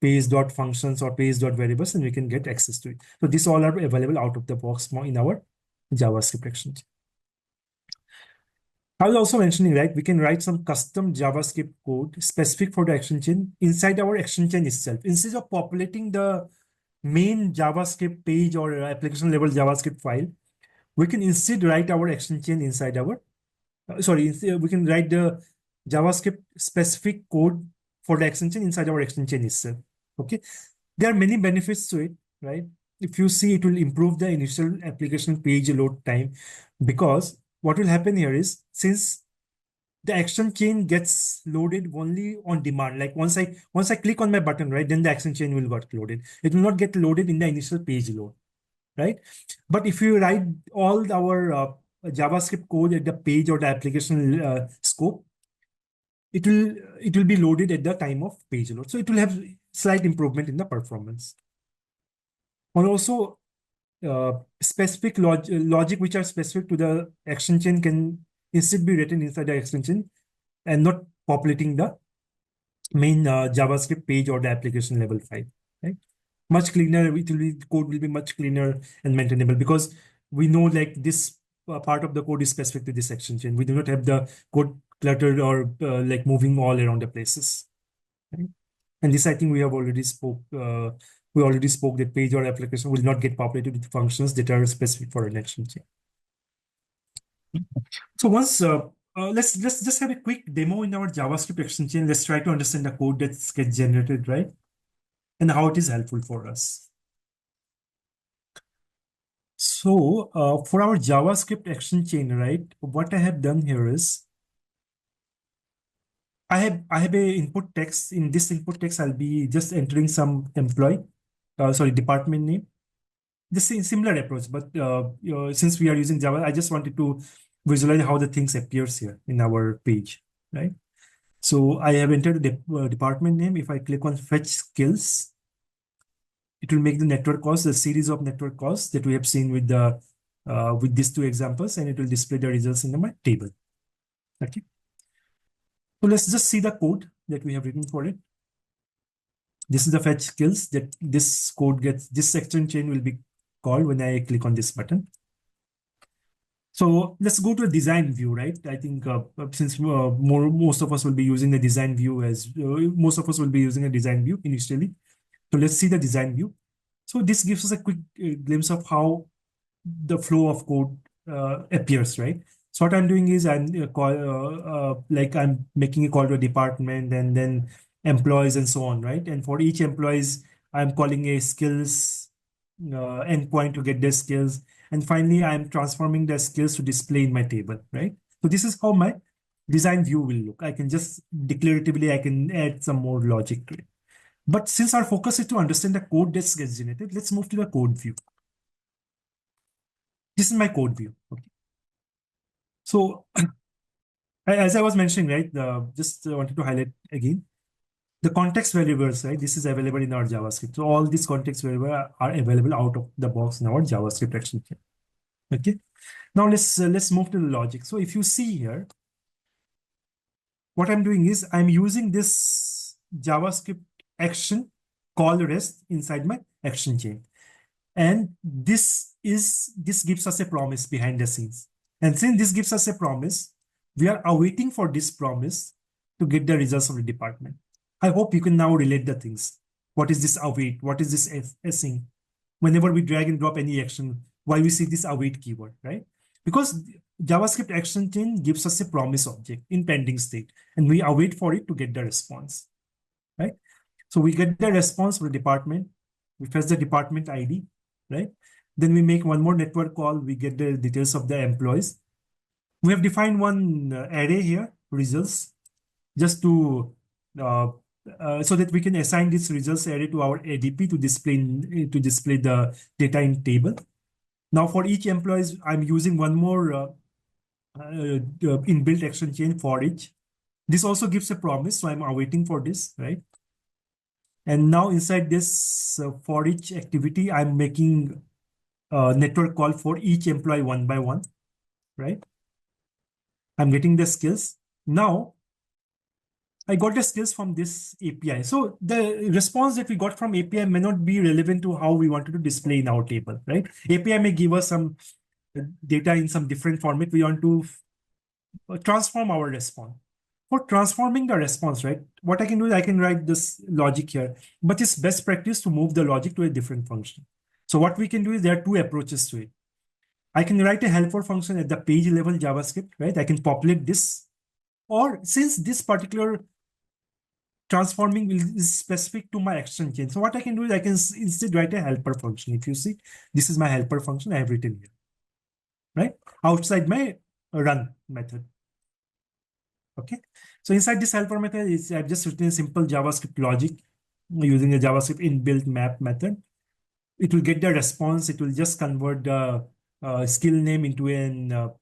page.functions or page.variables and we can get access to it. So these all are available out of the box in our JavaScript action chain. I was also mentioning, right, we can write some custom JavaScript code specific for the action chain inside our action chain itself. Instead of populating the main JavaScript page or application level JavaScript file, we can instead write our action chain inside our, we can write the JavaScript specific code for the action chain inside our action chain itself. Okay. There are many benefits to it, right? If you see, it will improve the initial application page load time because what will happen here is since the action chain gets loaded only on demand. Like once I click on my button, right, then the action chain will get loaded. It will not get loaded in the initial page load, right? But if you write all our JavaScript code at the page or the application scope, it will be loaded at the time of page load. So it will have slight improvement in the performance. And also specific logic which are specific to the action chain can instead be written inside the action chain and not populating the main JavaScript page or the application level file, right? Much cleaner, code will be much cleaner and maintainable because we know like this part of the code is specific to this action chain. We do not have the code cluttered or like moving all around the places, right? And this I think we have already We already spoke that page or application will not get populated with functions that are specific for an action chain. So once let's just have a quick demo in our JavaScript action chain. Let's try to understand the code that gets generated, right? And how it is helpful for us. So for our JavaScript action chain, right, what I have done here is I have a input text. In this input text, I'll be just entering some department name. This is similar approach, but since we are using Java, I just wanted to visualize how the things appears here in our page, right? So I have entered the department name. If I click on fetch skills, it will make the network calls, the series of network calls that we have seen with the with these two examples, and it will display the results in my table. Okay. So let's just see the code that we have written for it. This is the fetch skills that this code gets. This action chain will be called when I click on this button. So let's go to a design view, right? I think since most of us will be using the design view most of us will be using a design view initially. So let's see the design view. So this gives us a quick glimpse of how the flow of code appears, right? So what I'm doing is I'm making a call to a department and then employees and so on, right? And for each employees, I'm calling a skills endpoint to get their skills. And finally, I'm transforming the skills to display in my table, right? So this is how my design view will look. I can just declaratively, I can add some more logic to it. But since our focus is to understand the code that gets generated, let's move to the code view. This is my code view. Okay. So as I was mentioning, right, just wanted to highlight again, the context variables, right? This is available in our JavaScript. So all these context variables are available out of the box in our JavaScript action chain. Okay. Now let's move to the logic. So if you see here, what I'm doing is I'm using this JavaScript action call rest inside my action chain. And this gives us a promise behind the scenes. And since this gives us a promise, we are awaiting for this promise to get the results of the department. I hope you can now relate the things. What is this await? What is this async? Whenever we drag and drop any action, why we see this await keyword, right? Because JavaScript action chain gives us a promise object in pending state, and we await for it to get the response, right? So we get the response from the department. We fetch the department ID, right? Then we make one more network call. We get the details of the employees. We have defined one array here, results, just to so that we can assign this results array to our ADP to display the data in table. Now for each employees, I'm using one more inbuilt action chain for each. This also gives a promise, so I'm awaiting for this, right? And now inside this for each activity, I'm making a network call for each employee one by one, right? I'm getting the skills. Now I got the skills from this API. So the response that we got from API may not be relevant to how we wanted to display in our table, right? API may give us some data in some different format. We want to transform our response. For transforming the response, right, what I can do is I can write this logic here, but it's best practice to move the logic to a different function. So what we can do is there are two approaches to it. I can write a helper function at the page level JavaScript, right? I can populate this, or since this particular transforming is specific to my action chain. So what I can do is I can instead write a helper function. If you see, this is my helper function I have written here, right? Outside my run method. Okay. So inside this helper method, I've just written a simple JavaScript logic using a JavaScript inbuilt map method. It will get the response. It will just convert the skill name into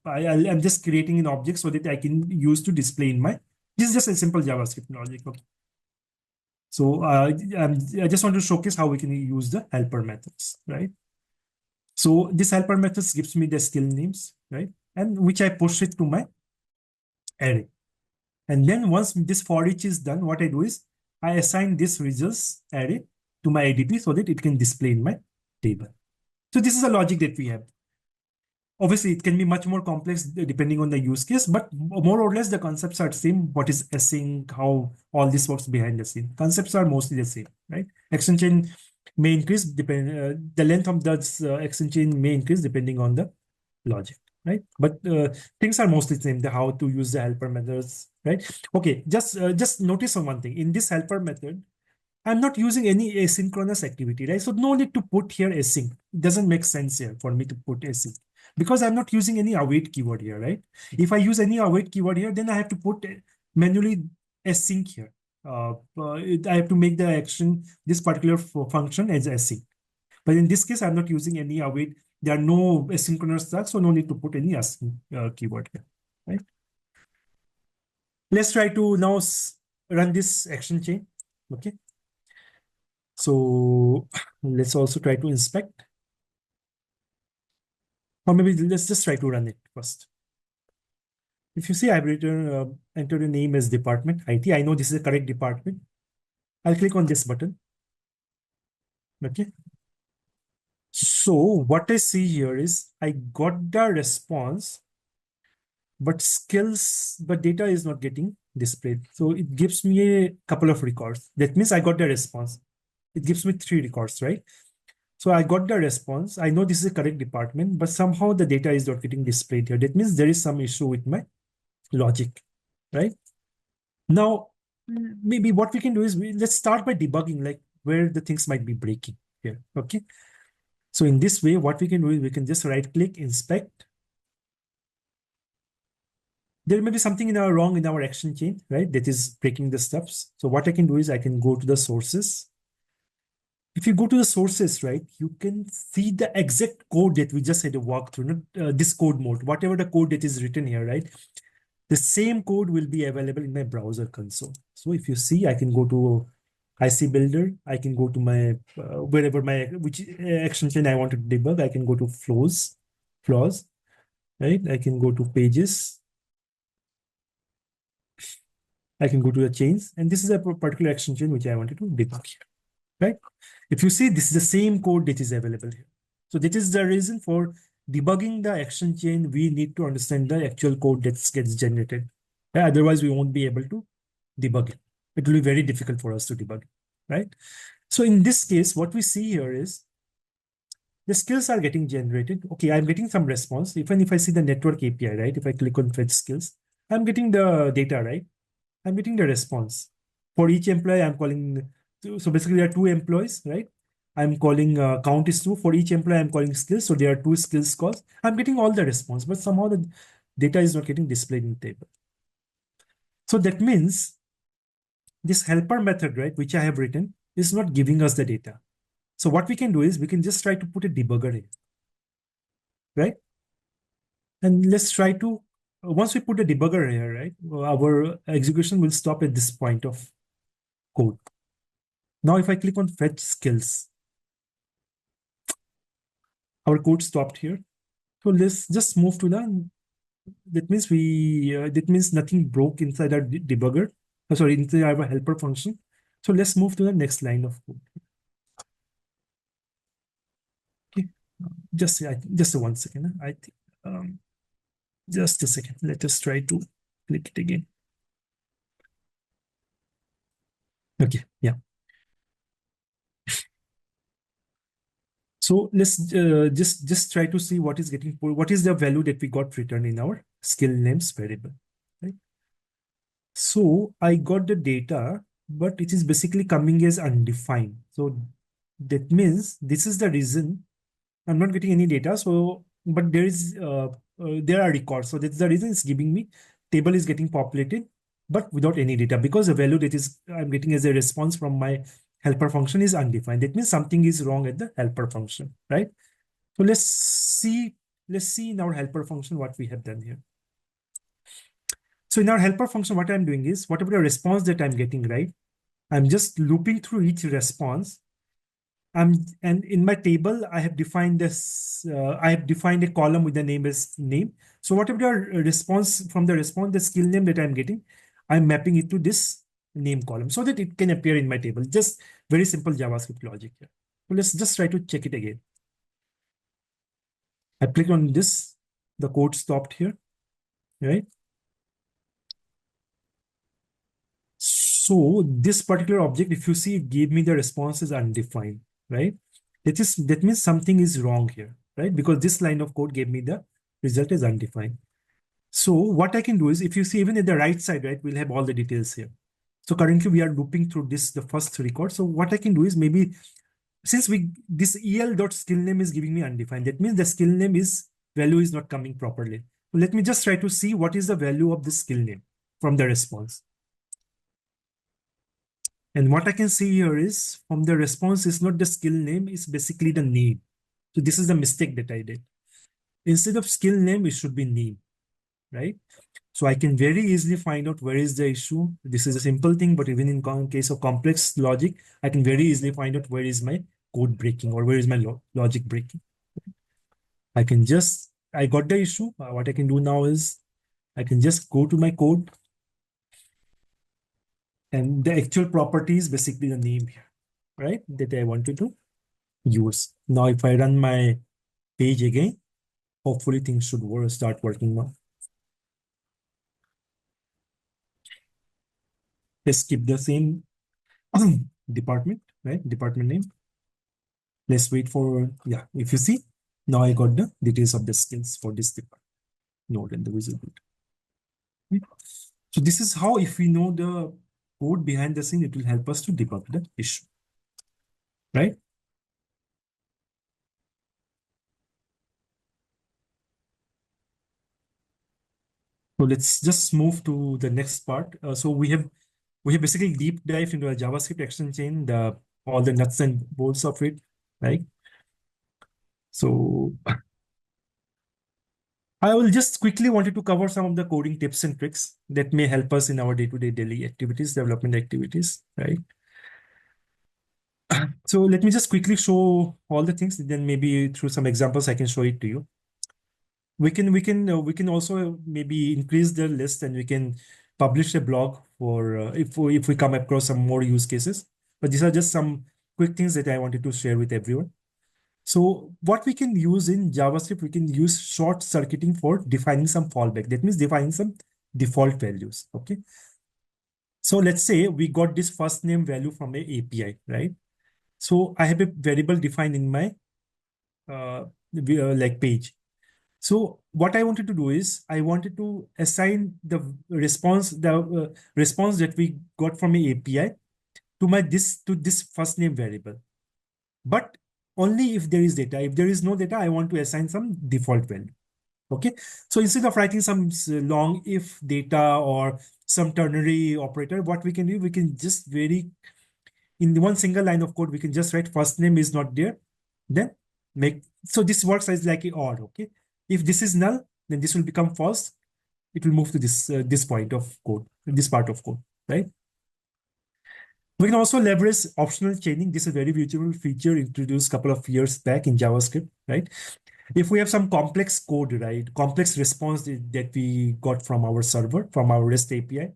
I'm just creating an object so that I can use to display in my, this is just a simple JavaScript logic. Okay. So I just want to showcase how we can use the helper methods, right? So this helper methods gives me the skill names, right? And which I push it to my array. And then once this for each is done, what I do is I assign this results array to my ADP so that it can display in my table. So this is a logic that we have. Obviously, it can be much more complex depending on the use case, but more or less the concepts are the same. What is async, how all this works behind the scene. Concepts are mostly the same, right? Action chain may increase the length of the action chain may increase depending on the logic, right? But things are mostly the same, the how to use the helper methods, right? Okay, just notice on one thing. In this helper method, I'm not using any asynchronous activity, right? So no need to put here async. It doesn't make sense here for me to put async because I'm not using any await keyword here, right? If I use any await keyword here, then I have to put manually async here. I have to make the action, this particular function as async. But in this case, I'm not using any await. There are no asynchronous tags, so no need to put any async keyword here, right? Let's try to now run this action chain, okay? So let's also try to inspect. Or maybe let's just try to run it first. If you see I've entered a name as department, IT. I know this is the correct department. I'll click on this button. Okay. So what I see here is I got the response, but data is not getting displayed. So it gives me a couple of records. That means I got the response. It gives me 3 records, right? So I got the response. I know this is a correct department, but somehow the data is not getting displayed here. That means there is some issue with my logic, right? Now, maybe what we can do is let's start by debugging, like where the things might be breaking here, okay? So in this way, what we can do is we can just right click, inspect. There may be something wrong in our action chain, right? That is breaking the steps. So what I can do is I can go to the sources. If you go to the sources, right, you can see the exact code that we just had to walk through, not this code mode, whatever the code that is written here, right? The same code will be available in my browser console. So if you see, I can go to IC Builder. I can go to my, wherever which action chain I want to debug. I can go to flaws, right? I can go to pages. I can go to the chains. And this is a particular action chain which I wanted to debug here, right? If you see, this is the same code that is available here. So that is the reason for debugging the action chain. We need to understand the actual code that gets generated. Otherwise, we won't be able to debug it. It will be very difficult for us to debug it, right? So in this case, what we see here is the skills are getting generated. Okay, I'm getting some response. Even if I see the network API, right? If I click on fetch skills, I'm getting the data, right? I'm getting the response. For each employee, I'm calling. So basically, there are 2 employees, right? I'm calling count is 2. For each employee, I'm calling skills. So there are 2 skills calls. I'm getting all the response, but somehow the data is not getting displayed in the table. So that means this helper method, right, which I have written, is not giving us the data. So what we can do is we can just try to put a debugger in, right? And let's try to, once we put a debugger here, right, our execution will stop at this point of code. Now, if I click on fetch skills, our code stopped here. So let's just move to that means that means nothing broke inside our debugger. Sorry, inside our helper function. So let's move to the next line of code. Okay, just 1 second. I think just a second. Let us try to click it again. Okay, yeah. So let's just try to see what is getting pulled. What is the value that we got returned in our skill names variable, right? So I got the data, but it is basically coming as undefined. So that means this is the reason I'm not getting any data. So, but there are records. So that's the reason it's giving me table is getting populated, but without any data because the value that is I'm getting as a response from my helper function is undefined. That means something is wrong at the helper function, right? So let's see in our helper function what we have done here. So in our helper function, what I'm doing is whatever the response that I'm getting, right? I'm just looping through each response. And in my table, I have defined this. I have defined a column with the name as name. So whatever the response from the response, the skill name that I'm getting, I'm mapping it to this name column so that it can appear in my table. Just very simple JavaScript logic here. So let's just try to check it again. I click on this. The code stopped here, right? So this particular object, if you see, it gave me the response is undefined, right? That means something is wrong here, right? Because this line of code gave me the result as undefined. So what I can do is, if you see even at the right side, right, we'll have all the details here. So currently we are looping through the first record. So what I can do is, maybe since this el.skill name is giving me undefined, that means the skill name value is not coming properly. So let me just try to see what is the value of the skill name from the response. And what I can see here is, from the response, is not the skill name, it's basically the name. So this is the mistake that I did. Instead of skill name, it should be name, right? So I can very easily find out where is the issue. This is a simple thing, but even in case of complex logic, I can very easily find out where is my code breaking or where is my logic breaking. I got the issue. What I can do now is I can just go to my code, and the actual property is basically the name here, right? That I wanted to use. Now, if I run my page again, hopefully things should start working now. Let's keep the same department, right? Department name. Let's wait for, yeah, if you see, now I got the details of the skills for this department node and the visual builder. Okay. So this is how, if we know the code behind the scene, it will help us to debug the issue, right? So let's just move to the next part. So we have basically deep dived into a JavaScript action chain, all the nuts and bolts of it, right? So I will just quickly wanted to cover some of the coding tips and tricks that may help us in our day-to-day daily activities, development activities, right? So let me just quickly show all the things, then maybe through some examples I can show it to you. We can also maybe increase the list, and we can publish a blog for if we come across some more use cases. But these are just some quick things that I wanted to share with everyone. So what we can use in JavaScript, we can use short circuiting for defining some fallback. That means defining some default values. Okay. So let's say we got this first name value from a API, right? So I have a variable defined in my like page. So what I wanted to do is I wanted to assign the response that we got from a API to this first name variable, but only if there is data. If there is no data, I want to assign some default value. Okay. So instead of writing some long if data or some ternary operator, what we can do, we can just in one single line of code, we can just write first name is not there, then so this works as like a OR. Okay. If this is null, then this will become false. It will move to this point of code, this part of code, right? We can also leverage optional chaining. This is a very beautiful feature introduced a couple of years back in JavaScript, right? If we have some complex code, right, complex response that we got from our server, from our REST API,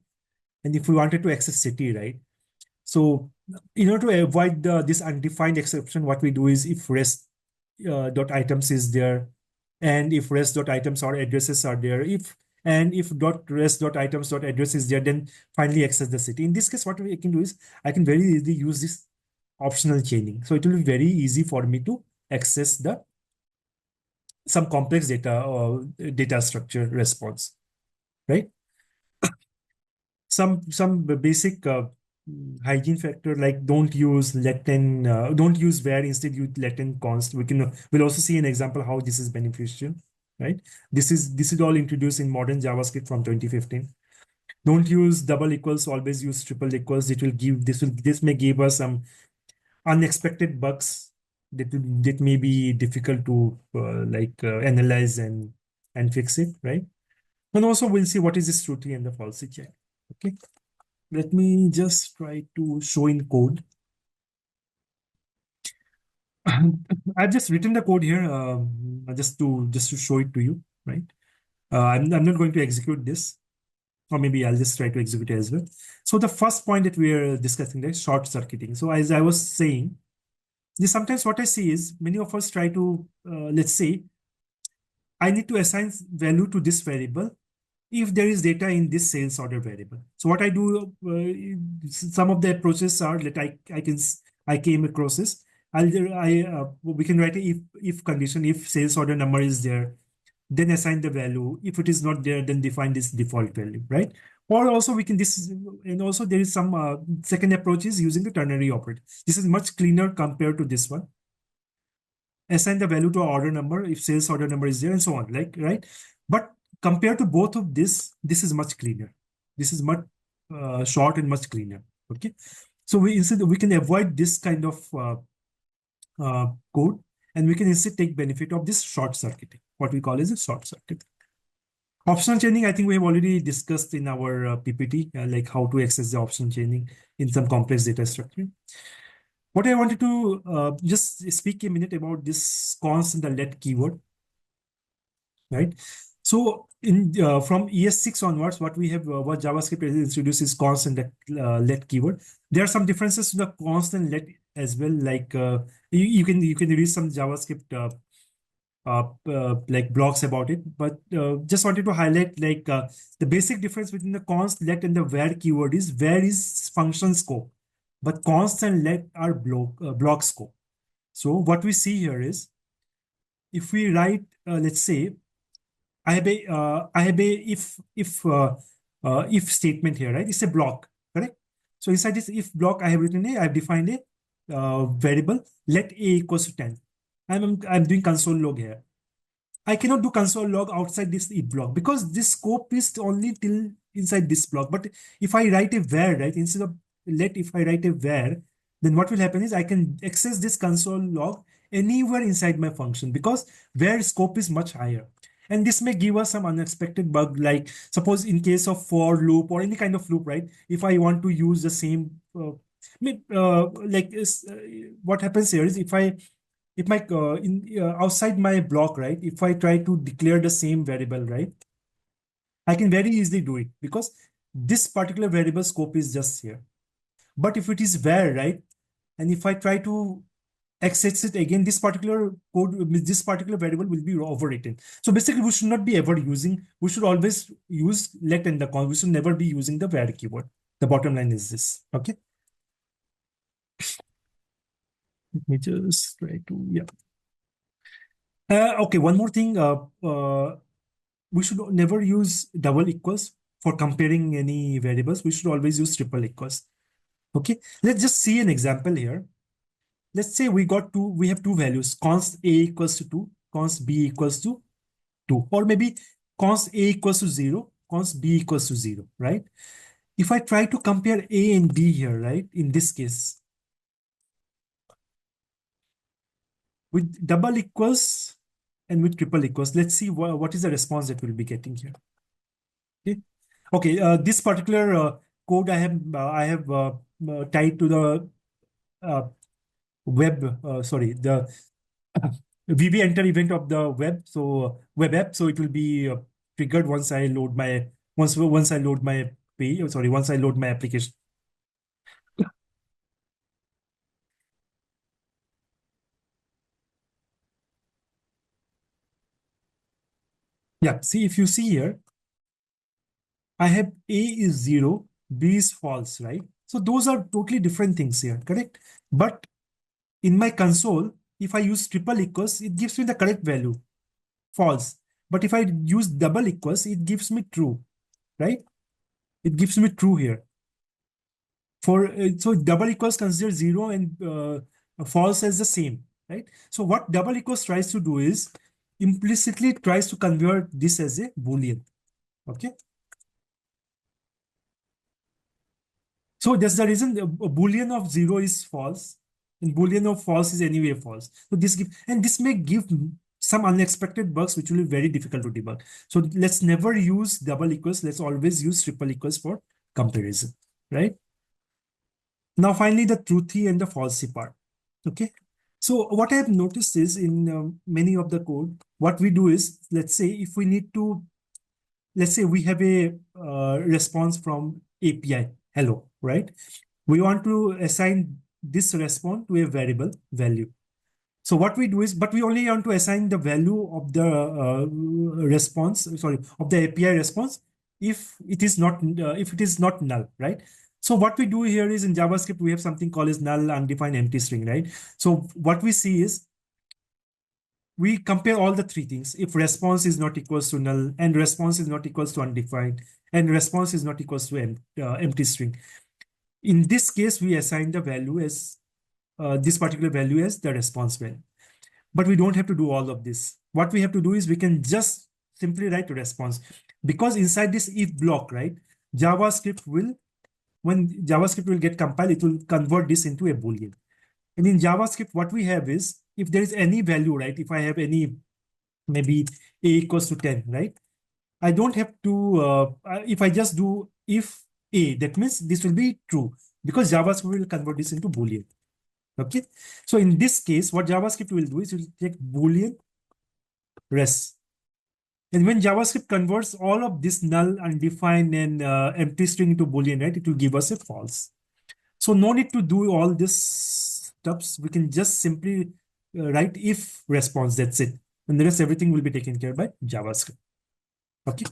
and if we wanted to access city, right? So in order to avoid this undefined exception, what we do is, if REST dot items is there, and if rest dot items or addresses are there, if dot rest dot items dot address is there, then finally access the city. In this case, what I can do is I can very easily use this optional chaining. So it will be very easy for me to access some complex data or data structure response, right? Some basic hygiene factor, like don't use don't use var, instead use latent const. We'll also see an example how this is beneficial, right? This is all introduced in modern JavaScript from 2015. Don't use double equals, always use triple equals. This may give us some unexpected bugs that may be difficult to analyze and fix it, right? And also we'll see what is this truth and the falsity check. Okay. Let me just try to show in code. I've just written the code here just to show it to you, right? I'm not going to execute this, or maybe I'll just try to execute it as well. So the first point that we are discussing is short circuiting. So as I was saying, sometimes what I see is many of us try to, let's say, I need to assign value to this variable if there is data in this sales order variable. So what I do, some of the approaches are that I came across this. we can write a if condition. If sales order number is there, then assign the value. If it is not there, then define this default value, right? Or also we can and also there is some second approach is using the ternary operator. This is much cleaner compared to this one. Assign the value to our order number if sales order number is there and so on, like, right? But compared to both of this is much cleaner. This is much short and much cleaner. Okay, so instead we can avoid this kind of code, and we can instead take benefit of this short circuiting, what we call as a short circuit. Optional chaining, I think we have already discussed in our PPT, like how to access the optional chaining in some complex data structure. What I wanted to just speak a minute about this const and the let keyword, right? So in from ES6 onwards, what we have, what JavaScript has introduced is const and let keyword. There are some differences to the const and let as well. Like you can read some JavaScript like blogs about it, but just wanted to highlight like the basic difference between the const, let, and the where keyword is where is function scope, but const and let are block scope. So what we see here is if we write, let's say, I have a if statement here, right? It's a block, correct? So inside this if block, I have written I've defined a variable let a equals to 10. I'm doing console log here. I cannot do console log outside this if block because this scope is only till inside this block. But if I write a where, right, instead of let, if I write a where, then what will happen is I can access this console log anywhere inside my function because where scope is much higher. And this may give us some unexpected bug, like suppose in case of for loop or any kind of loop, right? If I want to use the same, what happens here is if my outside my block, right? If I try to declare the same variable, right? I can very easily do it because this particular variable scope is just here. But if it is where, right? And if I try to access it again, this particular code, this particular variable will be overwritten. So basically, we should not be ever using, we should always use let and the const. We should never be using the where keyword. The bottom line is this, okay? Let me just try to, yeah. Okay, one more thing. We should never use double equals for comparing any variables. We should always use triple equals. Okay, let's just see an example here. Let's say we have two values, const a equals to 2, const b equals to 2, or maybe const a equals to 0, const b equals to 0, right? If I try to compare a and b here, right, in this case, with double equals and with triple equals, let's see what is the response that we'll be getting here. Okay, this particular code I have tied to the the VB enter event of the web. So web app. So it will be triggered once I load my once I load my page. Sorry, once I load my application. Yeah. See, if you see here, I have A is 0, B is false, right? So those are totally different things here, correct? But in my console, if I use triple equals, it gives me the correct value, false. But if I use double equals, it gives me true, right? It gives me true here. For so double equals consider 0 and false as the same, right? So what double equals tries to do is implicitly tries to convert this as a Boolean, okay? So that's the reason a Boolean of 0 is false and Boolean of false is anyway false. So this may give some unexpected bugs which will be very difficult to debug. So let's never use double equals. Let's always use triple equals for comparison, right? Now, finally, the truthy and the falsy part. Okay. So what I have noticed is in many of the code, what we do is, let's say if we need to, let's say we have a response from API, hello, right? We want to assign this response to a variable value. So what we do is, but we only want to assign the value of the response, sorry, of the API response if it is not null, right? So what we do here is in JavaScript, we have something called as null undefined empty string, right? So what we see is we compare all the three things. If response is not equals to null and response is not equals to undefined and response is not equals to empty string. In this case, we assign the value as this particular value as the response value. But we don't have to do all of this. What we have to do is we can just simply write a response, because inside this if block, right, when JavaScript will get compiled, it will convert this into a Boolean. And in JavaScript, what we have is, if there is any value, right, if I have any, maybe a equals to 10, right, I don't have to, if I just do if a, that means this will be true, because JavaScript will convert this into Boolean. Okay. So in this case, what JavaScript will do is it will take Boolean res. And when JavaScript converts all of this null, undefined, and empty string into Boolean, right, it will give us a false. So no need to do all this steps. We can just simply write if response. That's it. And the rest, everything will be taken care by JavaScript. Okay.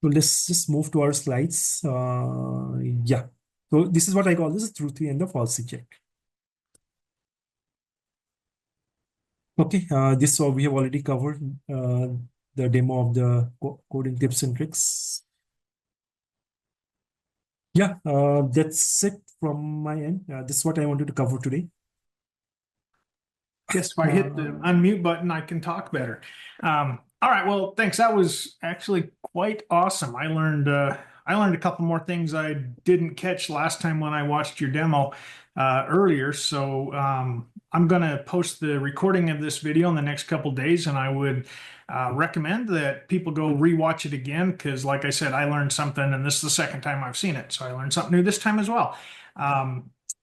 So let's just move to our slides. Yeah. So this is what I call this truthy and the falsy check. Okay. This we have already covered the demo of the coding tips and tricks. Yeah, that's it from my end. This is what I wanted to cover today. Guess if I hit the unmute button, I can talk better. All right, well, thanks. That was actually quite awesome. I learned a couple more things I didn't catch last time when I watched your demo earlier. So I'm going to post the recording of this video in the next couple days, and I would recommend that people go rewatch it again, because like I said, I learned something, and this is the second time I've seen it. So I learned something new this time as well.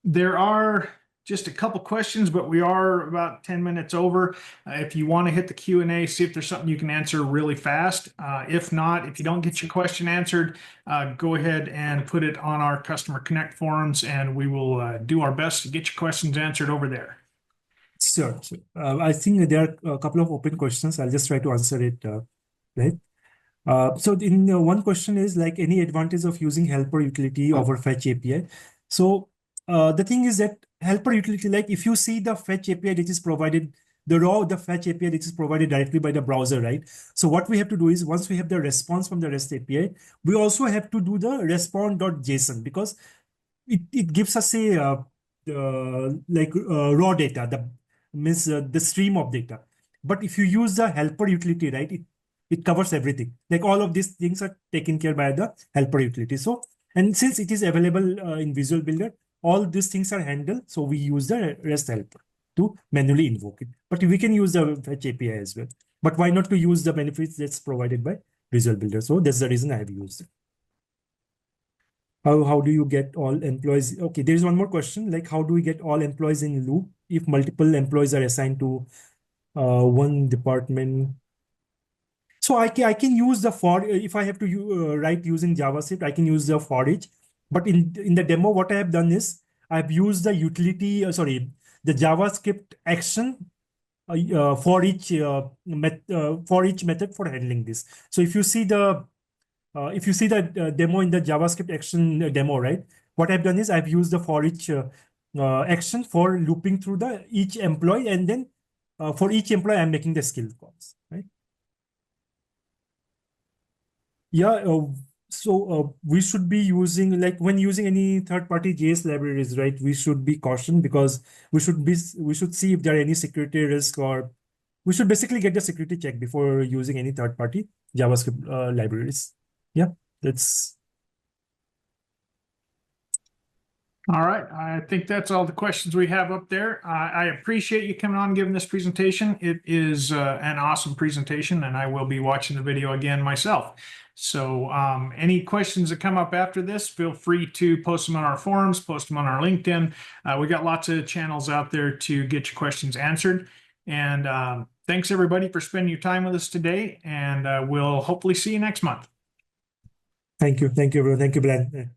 There are just a couple questions, but we are about 10 minutes over. If you want to hit the Q&A, see if there's something you can answer really fast. If not, if you don't get your question answered, go ahead and put it on our Customer Connect forums, and we will do our best to get your questions answered over there. Sure. I think there are a couple of open questions. I'll just try to answer it, right? So in one question is like, any advantage of using helper utility over fetch API? So the thing is that helper utility, like if you see the fetch API that is provided, the fetch API that is provided directly by the browser, right? So what we have to do is, once we have the response from the REST API, we also have to do the respond.json, because it gives us a raw data, the stream of data. But if you use the helper utility, right, it covers everything. Like all of these things are taken care by the helper utility. So, and since it is available in Visual Builder, all these things are handled. So we use the REST helper to manually invoke it. But we can use the fetch API as well. But why not to use the benefits that's provided by Visual Builder? So that's the reason I have used it. How do you get all employees? Okay, there's one more question. Like, how do we get all employees in loop if multiple employees are assigned to one department? So I can use the for, if I have to write using JavaScript, I can use the for each. But in the demo, what I have done is I've used the utility, the JavaScript action for each method for handling this. So if you see the demo in the JavaScript action demo, right? What I've done is I've used the for each action for looping through each employee, and then for each employee, I'm making the skill calls, right? Yeah. So we should be using, like when using any third-party JS libraries, right? We should be cautioned, because we should see if there are any security risk, or we should basically get the security check before using any third-party JavaScript libraries. Yeah, that's. All right. I think that's all the questions we have up there. I appreciate you coming on and giving this presentation. It is an awesome presentation, and I will be watching the video again myself. So any questions that come up after this, feel free to post them on our forums, post them on our LinkedIn. We got lots of channels out there to get your questions answered. And thanks everybody for spending your time with us today, and we'll hopefully see you next month. Thank you. Thank you, everyone. Thank you, Brad.